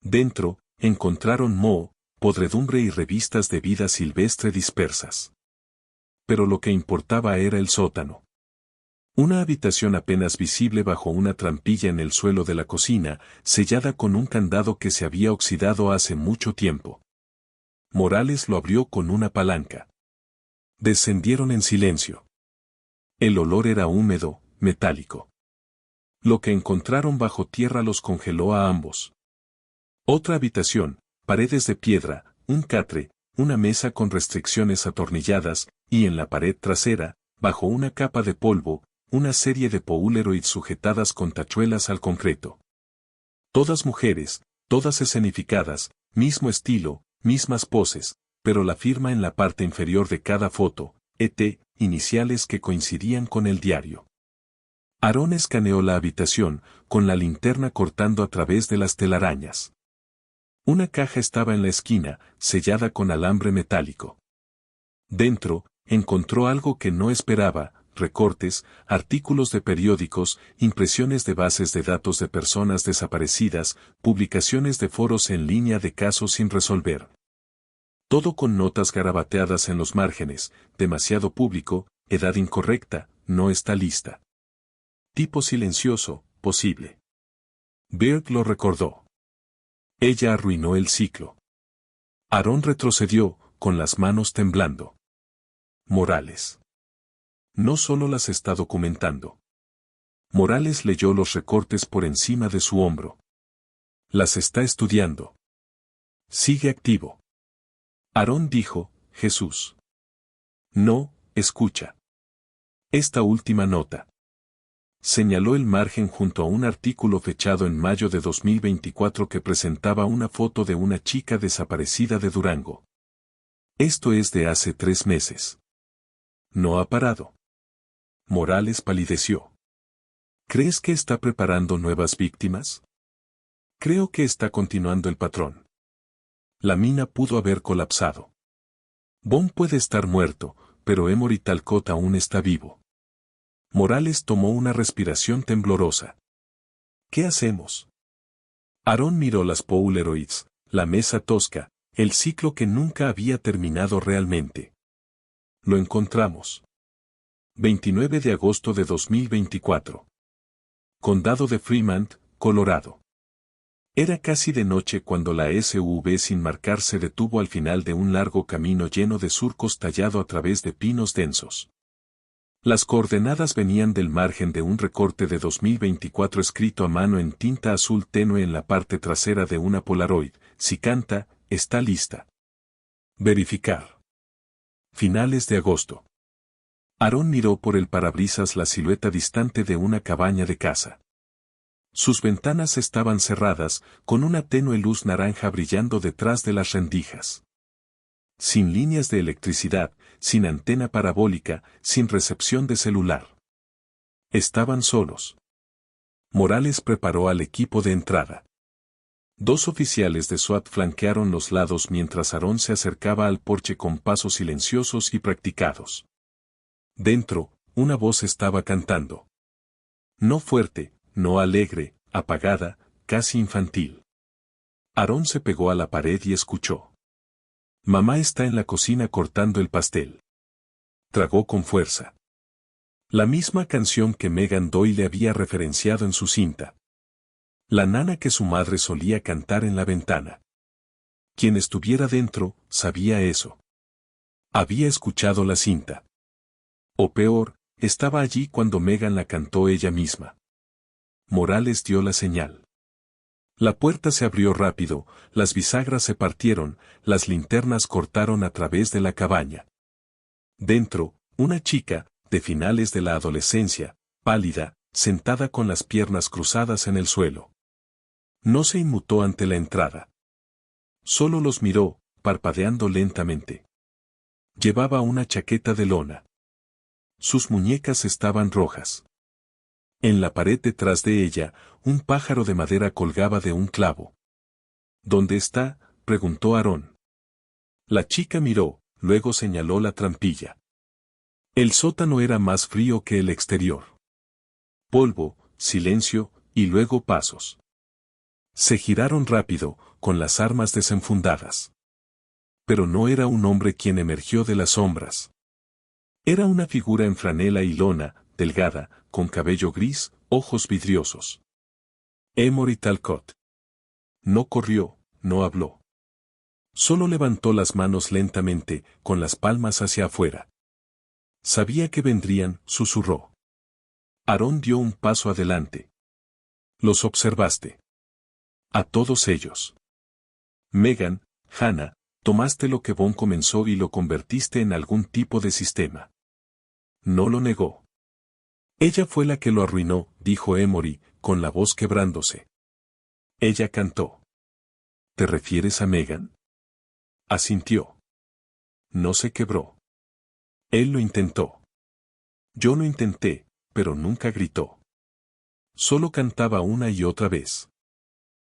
Dentro, encontraron moho, podredumbre y revistas de vida silvestre dispersas. Pero lo que importaba era el sótano. Una habitación apenas visible bajo una trampilla en el suelo de la cocina, sellada con un candado que se había oxidado hace mucho tiempo. Morales lo abrió con una palanca. Descendieron en silencio. El olor era húmedo, metálico. Lo que encontraron bajo tierra los congeló a ambos. Otra habitación, paredes de piedra, un catre, una mesa con restricciones atornilladas, y en la pared trasera, bajo una capa de polvo, una serie de Polaroids sujetadas con tachuelas al concreto. Todas mujeres, todas escenificadas, mismo estilo, mismas poses, pero la firma en la parte inferior de cada foto, ET, iniciales que coincidían con el diario. Aaron escaneó la habitación, con la linterna cortando a través de las telarañas. Una caja estaba en la esquina, sellada con alambre metálico. Dentro, encontró algo que no esperaba: recortes, artículos de periódicos, impresiones de bases de datos de personas desaparecidas, publicaciones de foros en línea de casos sin resolver. Todo con notas garabateadas en los márgenes: demasiado público, edad incorrecta, no está lista. Tipo silencioso, posible. Bird lo recordó. Ella arruinó el ciclo. Aaron retrocedió, con las manos temblando. Morales. No solo las está documentando. Morales leyó los recortes por encima de su hombro. Las está estudiando. Sigue activo. Aarón dijo, Jesús. No, escucha. Esta última nota. Señaló el margen junto a un artículo fechado en mayo de 2024 que presentaba una foto de una chica desaparecida de Durango. Esto es de hace 3 meses. No ha parado. Morales palideció. ¿Crees que está preparando nuevas víctimas? Creo que está continuando el patrón. La mina pudo haber colapsado. Bon puede estar muerto, pero Emory Talcott aún está vivo. Morales tomó una respiración temblorosa. ¿Qué hacemos? Aarón miró las Polaroids, la mesa tosca, el ciclo que nunca había terminado realmente. Lo encontramos. 29 de agosto de 2024. Condado de Fremont, Colorado. Era casi de noche cuando la SUV sin marcar se detuvo al final de un largo camino lleno de surcos tallado a través de pinos densos. Las coordenadas venían del margen de un recorte de 2024 escrito a mano en tinta azul tenue en la parte trasera de una Polaroid. Si canta, está lista. Verificar. Finales de agosto. Aarón miró por el parabrisas la silueta distante de una cabaña de casa. Sus ventanas estaban cerradas, con una tenue luz naranja brillando detrás de las rendijas. Sin líneas de electricidad, sin antena parabólica, sin recepción de celular. Estaban solos. Morales preparó al equipo de entrada. 2 oficiales de SWAT flanquearon los lados mientras Aarón se acercaba al porche con pasos silenciosos y practicados. Dentro, una voz estaba cantando. No fuerte, no alegre, apagada, casi infantil. Aarón se pegó a la pared y escuchó. Mamá está en la cocina cortando el pastel. Tragó con fuerza. La misma canción que Megan Doyle había referenciado en su cinta. La nana que su madre solía cantar en la ventana. Quien estuviera dentro, sabía eso. Había escuchado la cinta. O peor, estaba allí cuando Megan la cantó ella misma. Morales dio la señal. La puerta se abrió rápido, las bisagras se partieron, las linternas cortaron a través de la cabaña. Dentro, una chica, de finales de la adolescencia, pálida, sentada con las piernas cruzadas en el suelo. No se inmutó ante la entrada. Solo los miró, parpadeando lentamente. Llevaba una chaqueta de lona. Sus muñecas estaban rojas. En la pared detrás de ella, un pájaro de madera colgaba de un clavo. ¿Dónde está?, preguntó Aarón. La chica miró, luego señaló la trampilla. El sótano era más frío que el exterior. Polvo, silencio, y luego pasos. Se giraron rápido, con las armas desenfundadas. Pero no era un hombre quien emergió de las sombras. Era una figura en franela y lona, delgada, con cabello gris, ojos vidriosos. Emory Talcott. No corrió, no habló. Solo levantó las manos lentamente, con las palmas hacia afuera. Sabía que vendrían, susurró. Aarón dio un paso adelante. Los observaste. A todos ellos. Megan, Hannah, tomaste lo que Bon comenzó y lo convertiste en algún tipo de sistema. No lo negó. Ella fue la que lo arruinó, dijo Emory, con la voz quebrándose. Ella cantó. ¿Te refieres a Megan? Asintió. No se quebró. Él lo intentó. Yo lo intenté, pero nunca gritó. Solo cantaba una y otra vez.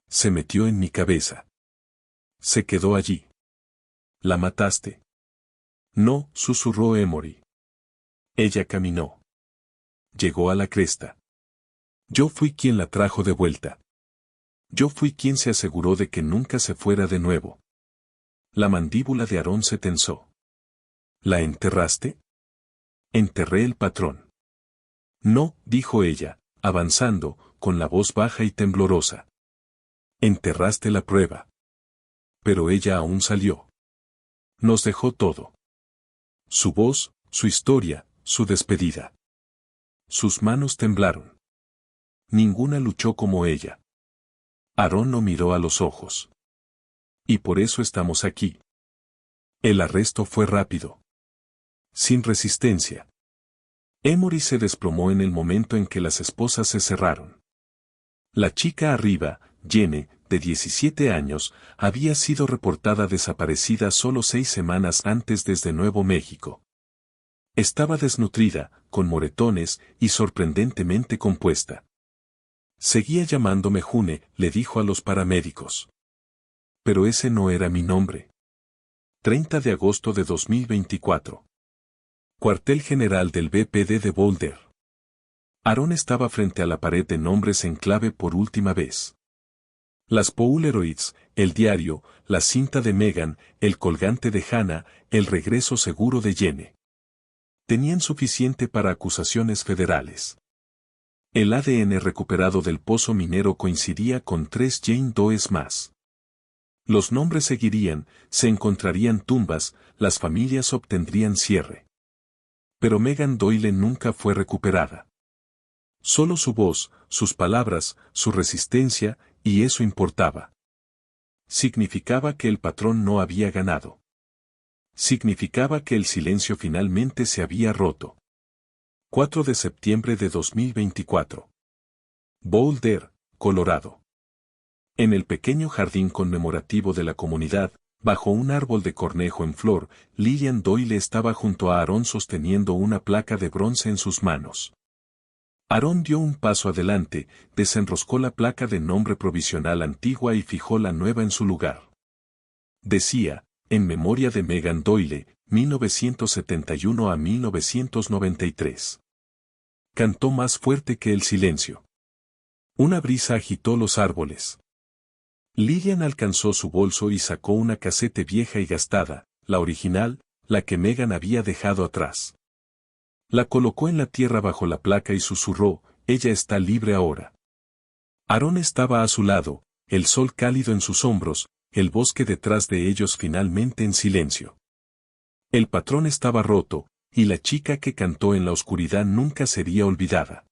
Se metió en mi cabeza. Se quedó allí. ¿La mataste? No, susurró Emory. Ella caminó. Llegó a la cresta. Yo fui quien la trajo de vuelta. Yo fui quien se aseguró de que nunca se fuera de nuevo. La mandíbula de Aarón se tensó. ¿La enterraste? Enterré el patrón. No, dijo ella, avanzando, con la voz baja y temblorosa. Enterraste la prueba. Pero ella aún salió. Nos dejó todo. Su voz, su historia, su despedida. Sus manos temblaron. Ninguna luchó como ella. Aarón lo miró a los ojos. Y por eso estamos aquí. El arresto fue rápido. Sin resistencia. Emory se desplomó en el momento en que las esposas se cerraron. La chica arriba, Jenny, de 17 años, había sido reportada desaparecida solo 6 semanas antes desde Nuevo México. Estaba desnutrida, con moretones y sorprendentemente compuesta. Seguía llamándome June, le dijo a los paramédicos. Pero ese no era mi nombre. 30 de agosto de 2024. Cuartel General del BPD de Boulder. Aaron estaba frente a la pared de nombres en clave por última vez. Las Polaroids, el diario, la cinta de Megan, el colgante de Hannah, el regreso seguro de Jenny. Tenían suficiente para acusaciones federales. El ADN recuperado del pozo minero coincidía con 3 Jane Does más. Los nombres seguirían, se encontrarían tumbas, las familias obtendrían cierre. Pero Megan Doyle nunca fue recuperada. Solo su voz, sus palabras, su resistencia, y eso importaba. Significaba que el patrón no había ganado. Significaba que el silencio finalmente se había roto. 4 de septiembre de 2024. Boulder, Colorado. En el pequeño jardín conmemorativo de la comunidad, bajo un árbol de cornejo en flor, Lillian Doyle estaba junto a Aaron sosteniendo una placa de bronce en sus manos. Aaron dio un paso adelante, desenroscó la placa de nombre provisional antigua y fijó la nueva en su lugar. Decía, en memoria de Megan Doyle, 1971 a 1993. Cantó más fuerte que el silencio. Una brisa agitó los árboles. Lillian alcanzó su bolso y sacó una casete vieja y gastada, la original, la que Megan había dejado atrás. La colocó en la tierra bajo la placa y susurró, ella está libre ahora. Aaron estaba a su lado, el sol cálido en sus hombros, el bosque detrás de ellos finalmente en silencio. El patrón estaba roto, y la chica que cantó en la oscuridad nunca sería olvidada.